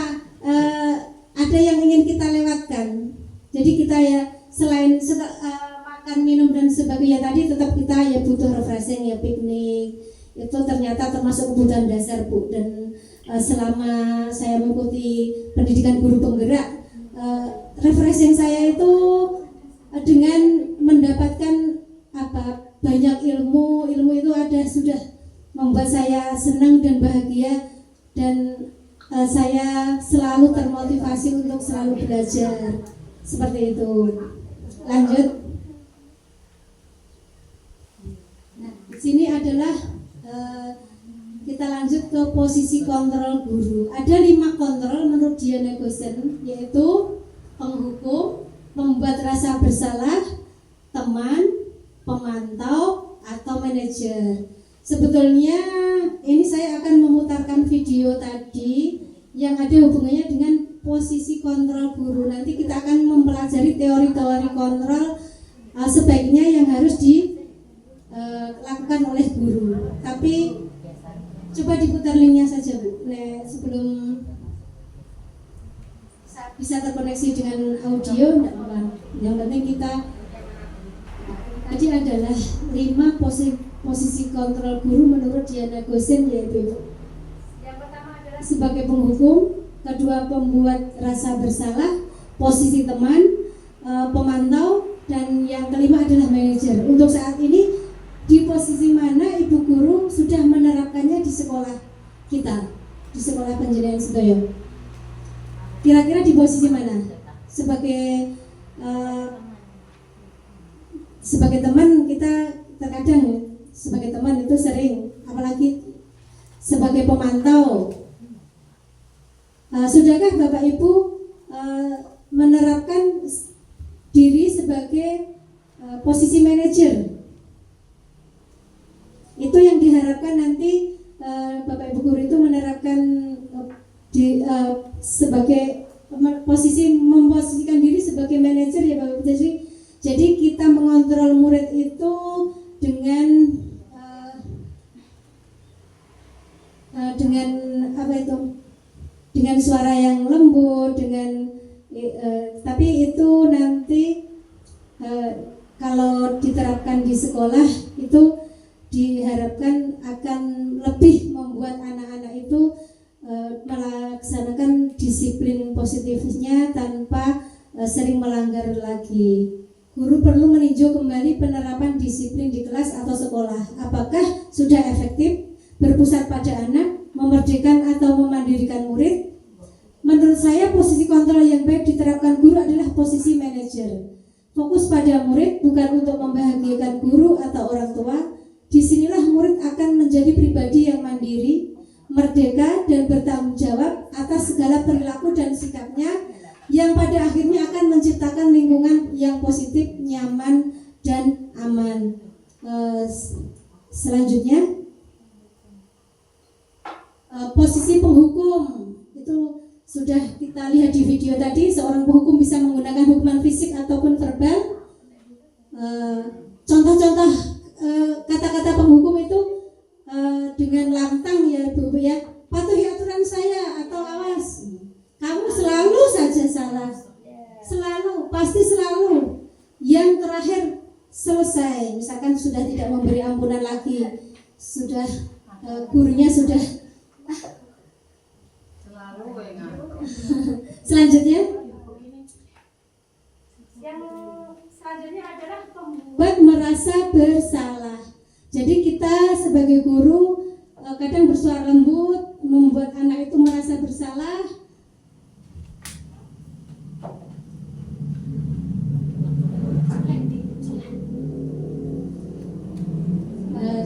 A: ada yang ingin kita lewatkan. Jadi kita ya selain makan, minum dan sebagainya tadi, tetap kita ya butuh refreshing, ya piknik. Itu ternyata termasuk kebutuhan dasar, Bu. Dan selama saya mengikuti pendidikan guru penggerak, refreshing saya itu dengan mendapatkan banyak ilmu itu sudah membuat saya senang dan bahagia, dan saya selalu termotivasi untuk selalu belajar seperti itu. Lanjut. Nah, di sini adalah kita lanjut ke posisi kontrol guru. Ada 5 kontrol menurut Diana Gosen, yaitu penghukum, membuat rasa bersalah, teman, pemantau, atau manajer. Sebetulnya ini saya akan memutarkan video tadi yang ada hubungannya dengan posisi kontrol guru. Nanti kita akan mempelajari teori-teori kontrol sebaiknya yang harus dilakukan oleh guru. Tapi coba diputar linknya saja, Bu. Nah, sebelum bisa terkoneksi dengan audio, enggak apa-apa. Yang penting kita tadi adalah 5 posisi kontrol guru menurut Diana Gosen, yaitu yang pertama adalah sebagai penghukum, kedua pembuat rasa bersalah, posisi teman, pemantau, dan yang kelima adalah manajer. Untuk saat ini di posisi mana Ibu Guru sudah menerapkannya di sekolah kita, di sekolah Panjenengan Sedoyo? Kira-kira di posisi mana? Sebagai teman kita terkadang ya, sebagai teman itu sering, apalagi sebagai pemantau. Sudahkah Bapak Ibu menerapkan diri sebagai posisi manajer? Itu yang diharapkan nanti Bapak Ibu Guru itu menerapkan sebagai posisi, memposisikan diri sebagai manajer ya Bapak Ibu. Jadi kita mengontrol murid itu dengan dengan suara yang lembut, tapi itu nanti kalau diterapkan di sekolah itu diharapkan akan lebih membuat anak-anak itu melaksanakan disiplin positifnya tanpa sering melanggar lagi. Guru perlu meninjau kembali penerapan disiplin di kelas atau sekolah. Apakah sudah efektif, berpusat pada anak, memerdekakan atau memandirikan murid? Menurut saya posisi kontrol yang baik diterapkan guru adalah posisi manajer. Fokus pada murid bukan untuk membahagiakan guru atau orang tua. Disinilah murid akan menjadi pribadi yang mandiri, merdeka, dan bertanggung jawab atas segala perilaku dan sikapnya yang pada akhirnya akan menciptakan lingkungan yang positif, nyaman, dan aman. Selanjutnya, posisi penghukum itu sudah kita lihat di video tadi. Seorang penghukum bisa menggunakan hukuman fisik ataupun verbal. Contoh-contoh kata-kata penghukum itu dengan lantang ya Bu ya, patuhi aturan saya atau awas kamu selalu saja salah, selalu, pasti selalu. Yang terakhir, selesai, misalkan sudah tidak memberi ampunan lagi, sudah gurunya sudah selanjutnya, yang selanjutnya adalah membuat merasa bersalah. Jadi kita sebagai guru kadang bersuara lembut, membuat anak itu merasa bersalah.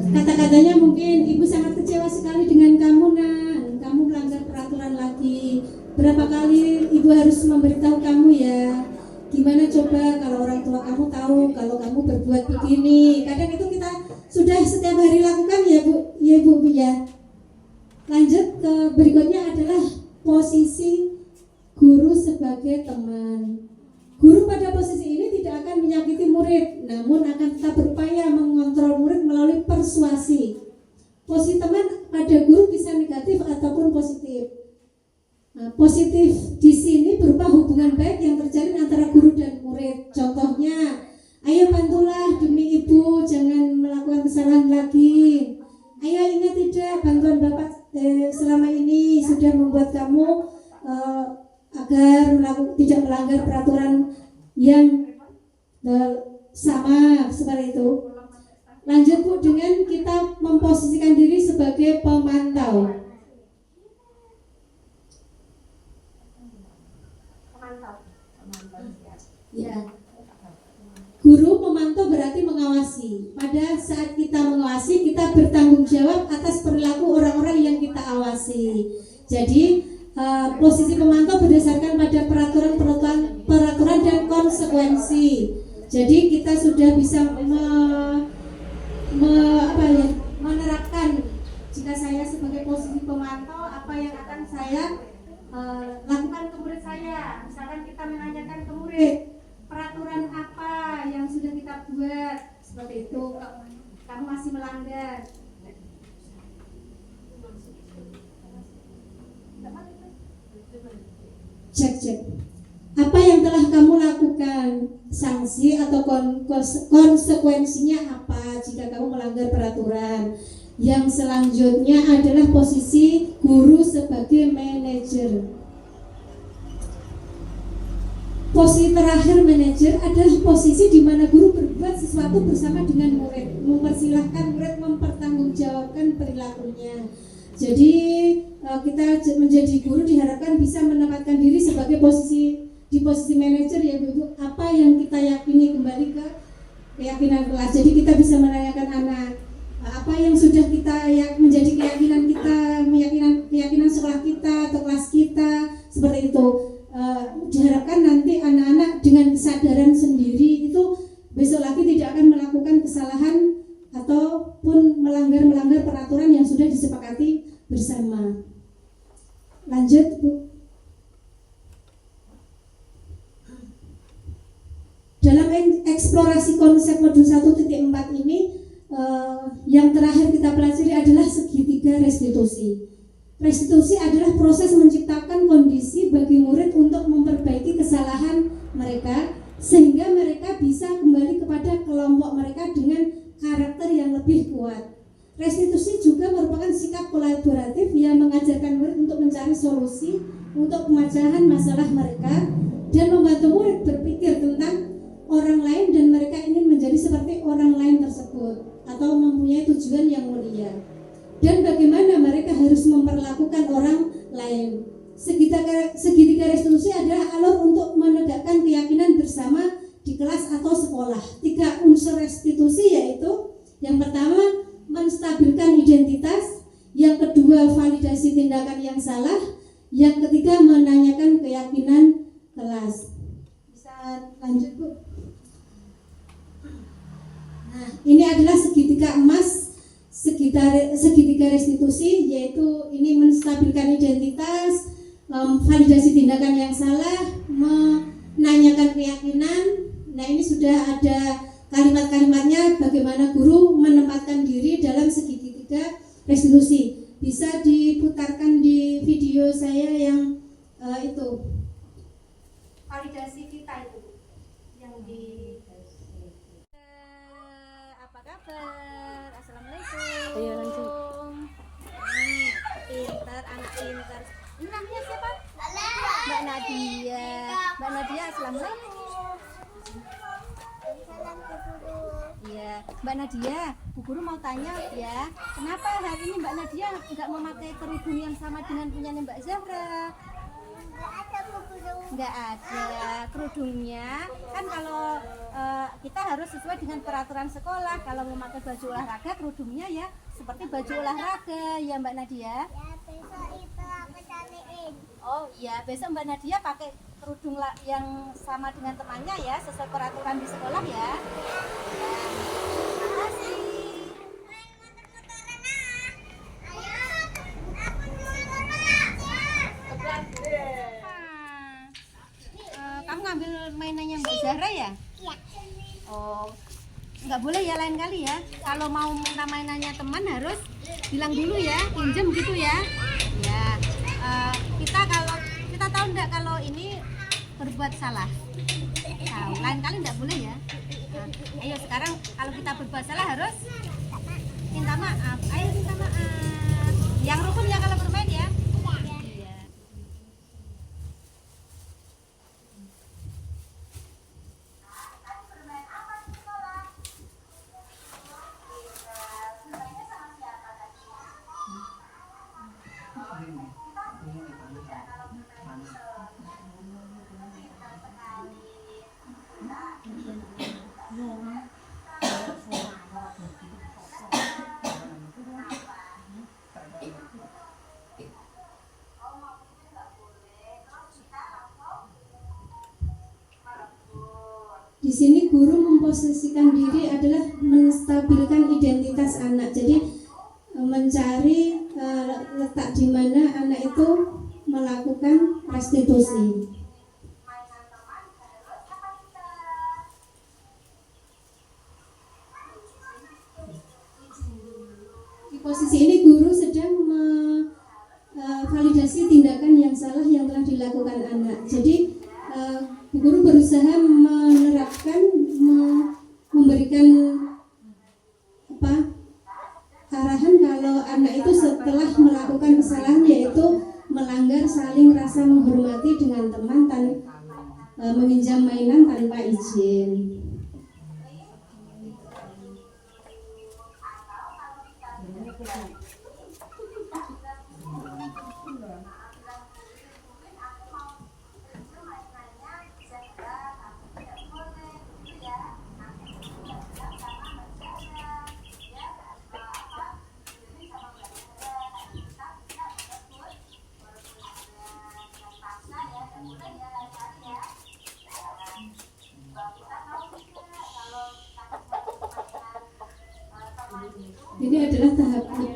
A: Kata-katanya mungkin, ibu sangat kecewa sekali dengan kamu nak, kamu melanggar peraturan lagi. Berapa kali ibu harus memberitahu kamu ya? Gimana coba kalau orang tua kamu tahu kalau kamu berbuat begini? Kadang itu kita sudah setiap hari lakukan ya Bu, ya Bu ya. Lanjut ke berikutnya adalah posisi guru sebagai teman. Guru pada posisi ini tidak akan menyakiti murid, namun akan tetap berupaya mengontrol murid melalui persuasi. Posisi teman pada guru bisa negatif ataupun positif. Nah, positif di sini berupa hubungan baik yang terjalin antara guru dan murid. Contohnya, ayo bantulah demi ibu, jangan melakukan kesalahan lagi. Ayo ingat tidak, bantuan Bapak selama ini sudah membuat kamu agar tidak melanggar peraturan yang sama, seperti itu. Lanjut Bu, dengan kita memposisikan diri sebagai pemantau. Ya. Guru memantau berarti mengawasi. Pada saat kita mengawasi, kita bertanggung jawab atas perilaku orang-orang yang kita awasi. Jadi posisi pemantau berdasarkan pada peraturan dan konsekuensi. Jadi kita sudah bisa menerapkan, jika saya sebagai posisi pemantau, apa yang akan saya lakukan ke murid saya. Misalkan kita menanyakan ke murid, peraturan apa yang sudah kita buat, seperti itu, kamu masih melanggar. Cek. Apa yang telah kamu lakukan? Sanksi atau konsekuensinya apa jika kamu melanggar peraturan? Yang selanjutnya adalah posisi guru sebagai manajer. Posisi terakhir manajer adalah posisi di mana guru berbuat sesuatu bersama dengan murid, mempersilahkan murid mempertanggungjawabkan perilakunya. Jadi kita menjadi guru diharapkan bisa menempatkan diri sebagai posisi manajer ya Bu. Apa yang kita yakini kembali ke keyakinan kelas. Jadi kita bisa menanyakan anak apa yang sudah kita menjadi keyakinan kita, keyakinan sekolah kita atau kelas kita, seperti itu. Diharapkan nanti anak-anak dengan kesadaran sendiri itu besok lagi tidak akan melakukan kesalahan ataupun melanggar peraturan yang sudah disepakati bersama. Lanjut Bu. Dalam eksplorasi konsep modul 1.4 ini yang terakhir kita pelajari adalah segitiga restitusi. Restitusi adalah proses menciptakan kondisi bagi murid untuk memperbaiki kesalahan mereka sehingga mereka bisa kembali kepada kelompok mereka dengan karakter yang lebih kuat. Restitusi juga merupakan sikap kolaboratif yang mengajarkan murid untuk mencari solusi untuk pemecahan masalah mereka dan membantu murid berpikir tentang orang lain dan mereka ingin menjadi seperti orang lain tersebut atau mempunyai tujuan yang mulia. Dan bagaimana mereka harus memperlakukan orang lain. Segitiga restitusi adalah alur untuk menegakkan keyakinan bersama di kelas atau sekolah. 3 unsur restitusi yaitu yang pertama menstabilkan identitas, yang kedua validasi tindakan yang salah, yang ketiga menanyakan keyakinan kelas. lanjut Bu. Nah, ini adalah segitiga emas, segitiga restitusi, yaitu ini menstabilkan identitas, validasi tindakan yang salah, menanyakan keyakinan. Nah, ini sudah ada kalimat-kalimatnya bagaimana guru menempatkan diri dalam segitiga restitusi. Bisa diputarkan di video saya yang itu validasi kita itu yang di
D: Apa kabar? Assalamualaikum.
H: Ayo lanjut.
D: Pintar, anak pintar. Ini namanya siapa? Mbak Nadia. Mbak Nadia, assalamualaikum. Iya, Mbak Nadia, Bu Guru mau tanya ya, kenapa hari ini Mbak Nadia nggak memakai kerudung yang sama dengan punyanya Mbak Zahra? Nggak ada kerudungnya kan kalau kita harus sesuai dengan peraturan sekolah. Kalau memakai baju olahraga kerudungnya ya seperti baju olahraga ya Mbak Nadia.
I: Ya besok itu aku cariin.
D: Oh iya, besok Mbak Nadia pakai kerudung yang sama dengan temannya ya, sesuai peraturan di sekolah ya. Terima kasih. Kamu ngambil mainannya Mbak Zahra ya?
I: Iya.
D: Oh, nggak boleh ya lain kali ya. Kalau mau minta mainannya teman harus bilang dulu ya, pinjem gitu ya. Ya, kita tahu nggak kalau ini berbuat salah. Tahu. Lain kali nggak boleh ya. Nah, ayo sekarang kalau kita berbuat salah harus minta maaf. Ayo minta maaf. Yang rukun ya kalau bermain ya. Iya.
A: Di sini guru memposisikan diri adalah menstabilkan identitas anak. Jadi mencari letak di mana anak itu melakukan restitusi. Di posisi ini guru sedang validasi tindakan yang salah yang telah dilakukan anak. Jadi guru berusaha menerapkan, memberikan arahan kalau anak itu setelah melakukan kesalahan yaitu melanggar saling rasa menghormati dengan teman meminjam mainan tanpa izin. Ini adalah tahapnya.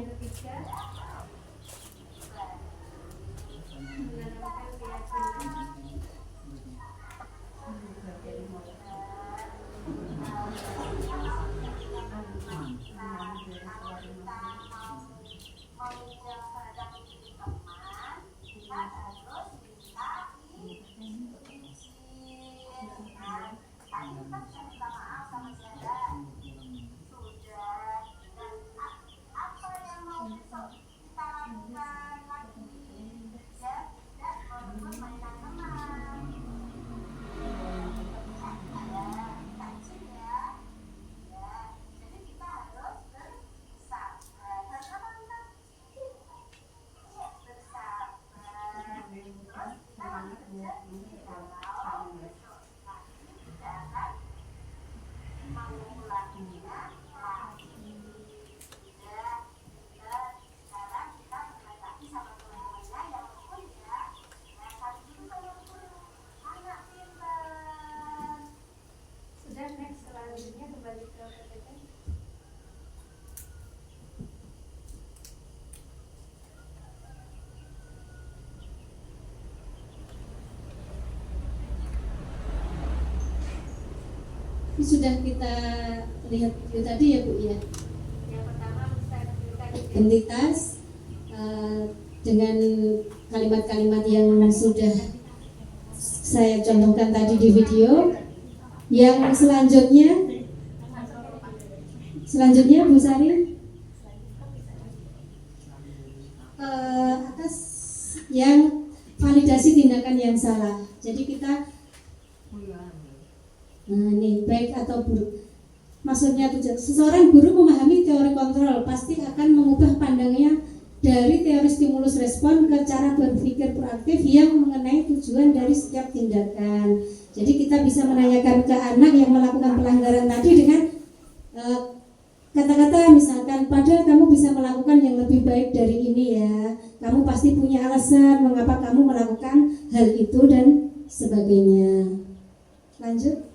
A: Ini sudah kita lihat itu tadi ya Bu ya.
F: Yang pertama
A: Identitas dengan kalimat-kalimat yang sudah saya contohkan tadi di video. Yang selanjutnya Bu Sari atas yang validasi tindakan yang salah. Jadi kita ini baik atau buruk. Maksudnya seseorang guru memahami teori kontrol pasti akan mengubah pandangnya dari teori stimulus respon ke cara berpikir proaktif yang mengenai tujuan dari setiap tindakan. Jadi kita bisa menanyakan ke anak yang melakukan pelanggaran tadi dengan kata-kata misalkan, padahal kamu bisa melakukan yang lebih baik dari ini ya. Kamu pasti punya alasan mengapa kamu melakukan hal itu dan sebagainya. Lanjut.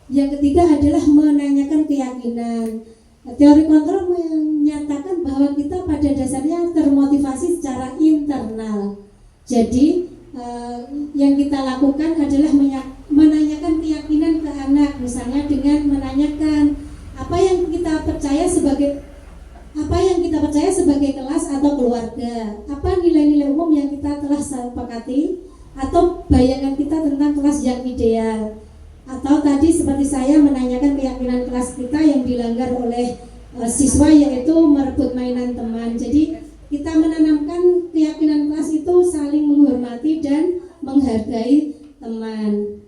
A: Yang ketiga adalah menanyakan keyakinan. Teori kontrol menyatakan bahwa kita pada dasarnya termotivasi secara internal. Jadi yang kita lakukan adalah menanyakan keyakinan ke anak, misalnya dengan menanyakan apa yang kita percaya sebagai kelas atau keluarga, apa nilai-nilai umum yang kita telah sepakati, atau bayangan kita tentang kelas yang ideal. Atau tadi seperti saya menanyakan keyakinan kelas kita yang dilanggar oleh siswa, yaitu merebut mainan teman. Jadi kita menanamkan keyakinan kelas itu saling menghormati dan menghargai teman.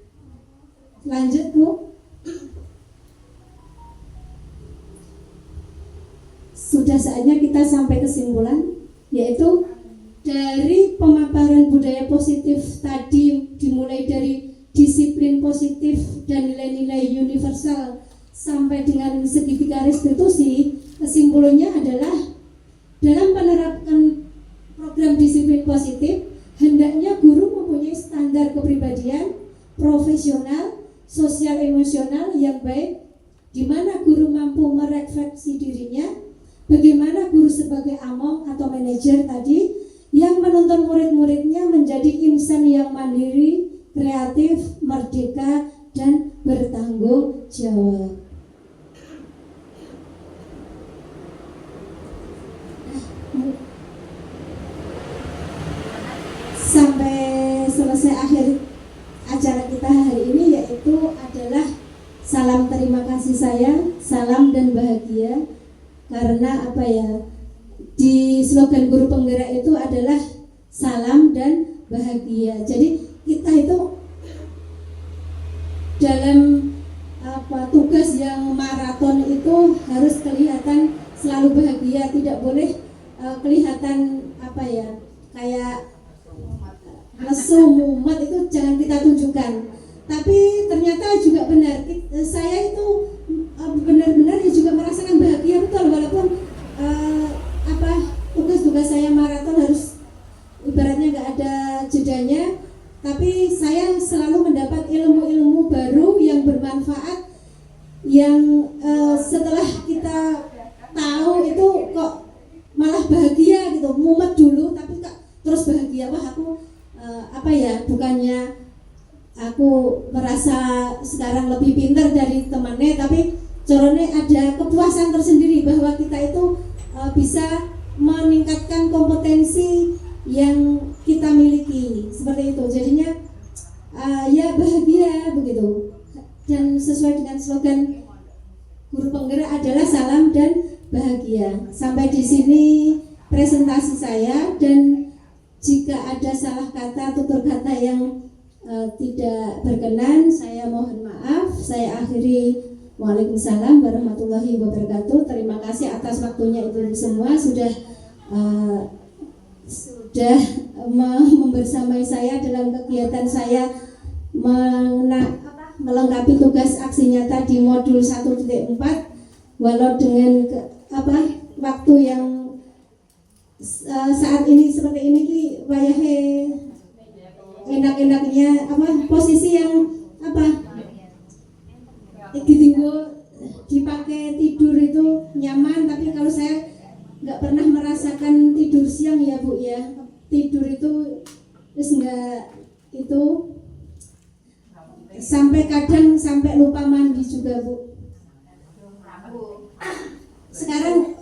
A: Lanjut Bu. Sudah saatnya kita sampai kesimpulan, yaitu dari pemaparan budaya positif tadi, dimulai dari disiplin positif dan nilai-nilai universal sampai dengan segitiga restitusi, kesimpulannya adalah dalam penerapan program disiplin positif hendaknya guru mempunyai standar kepribadian profesional, sosial emosional yang baik, di mana guru mampu merefleksi dirinya, bagaimana guru sebagai among atau manajer tadi yang menuntun murid-muridnya menjadi insan yang mandiri, kreatif, merdeka, dan bertanggung jawab. Sampai selesai akhir acara kita hari ini, yaitu adalah salam terima kasih saya, salam dan bahagia. Karena apa ya, di slogan guru penggerak itu adalah salam dan bahagia. Jadi kita itu dalam tugas yang maraton itu harus kelihatan selalu bahagia, tidak boleh kelihatan kayak lesu, mumet, itu jangan kita tunjukkan. Tapi ternyata juga benar, saya itu benar-benar juga merasakan bahagia betul, walaupun tugas-tugas saya maraton harus ibaratnya nggak ada jedanya, tapi saya selalu mendapat ilmu-ilmu baru yang bermanfaat, yang setelah kita tahu itu kok malah bahagia gitu, mumet dulu tapi kok terus bahagia. Wah, aku bukannya aku merasa sekarang lebih pintar dari temannya, tapi corone ada kepuasan tersendiri bahwa kita itu bisa meningkatkan kompetensi yang kita miliki, seperti itu. Jadinya ya bahagia begitu. Dan sesuai dengan slogan guru penggerak adalah salam dan bahagia. Sampai di sini presentasi saya, dan jika ada salah kata, tutur kata yang tidak berkenan, saya mohon maaf. Saya akhiri. Waalaikumsalam warahmatullahi wabarakatuh. Terima kasih atas waktunya ibu semua, sudah membersamai saya dalam kegiatan saya melengkapi tugas aksi nyata di modul 1.4, walau dengan waktu yang saat ini seperti ini wayahe enak-enaknya posisi yang dipakai tidur itu nyaman, tapi kalau saya nggak pernah merasakan tidur siang ya Bu ya. Tidur itu terus enggak itu kadang sampai lupa mandi juga Bu. Sekarang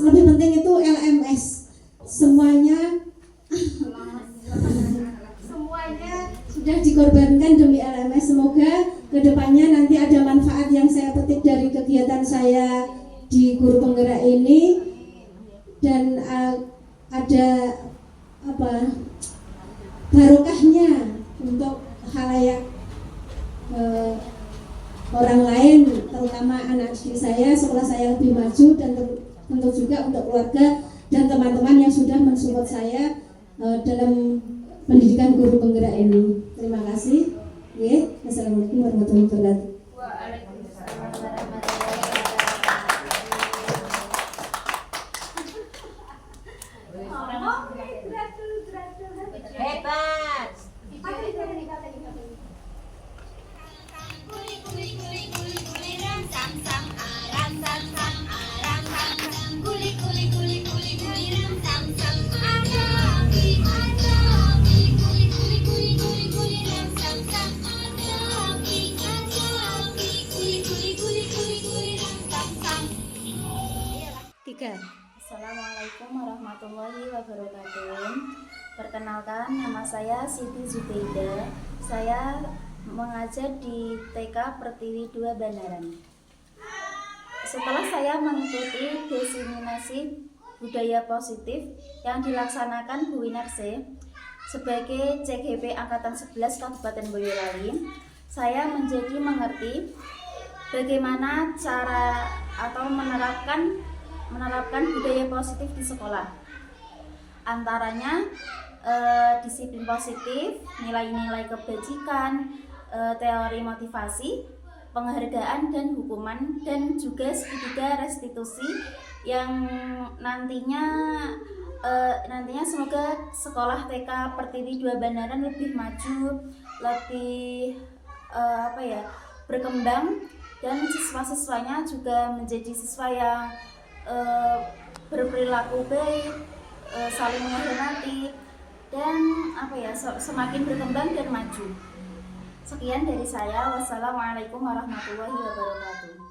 A: lebih penting itu LMS, semuanya sudah dikorbankan demi LMS. Semoga kedepannya nanti ada manfaat yang saya petik dari kegiatan saya di Guru Penggerak ini, dan ada barokahnya untuk halayak orang lain, terutama anak didik saya, sekolah saya lebih maju, dan tentu juga untuk keluarga dan teman-teman yang sudah mensupport saya dalam pendidikan Guru Penggerak ini. Terima kasih. Wassalamualaikum warahmatullahi wabarakatuh.
B: Hebat.
C: Assalamualaikum warahmatullahi wabarakatuh. Perkenalkan, nama saya Siti Zubeida. Saya mengajar di TK Pertiwi 2 Banaran. Setelah saya mengikuti diseminasi budaya positif yang dilaksanakan Bu Winarse sebagai CGP Angkatan 11 Kabupaten Boyolali, saya menjadi mengerti bagaimana cara atau menerapkan budaya positif di sekolah. Antaranya disiplin positif, nilai-nilai kebajikan, teori motivasi, penghargaan dan hukuman, dan juga segitiga restitusi yang nantinya semoga sekolah TK Pertiwi 2 Banaran lebih maju, lebih berkembang, dan siswa-siswanya juga menjadi siswa yang berperilaku baik, saling menghormati, dan semakin berkembang dan maju. Sekian dari saya. Wassalamualaikum warahmatullahi wabarakatuh.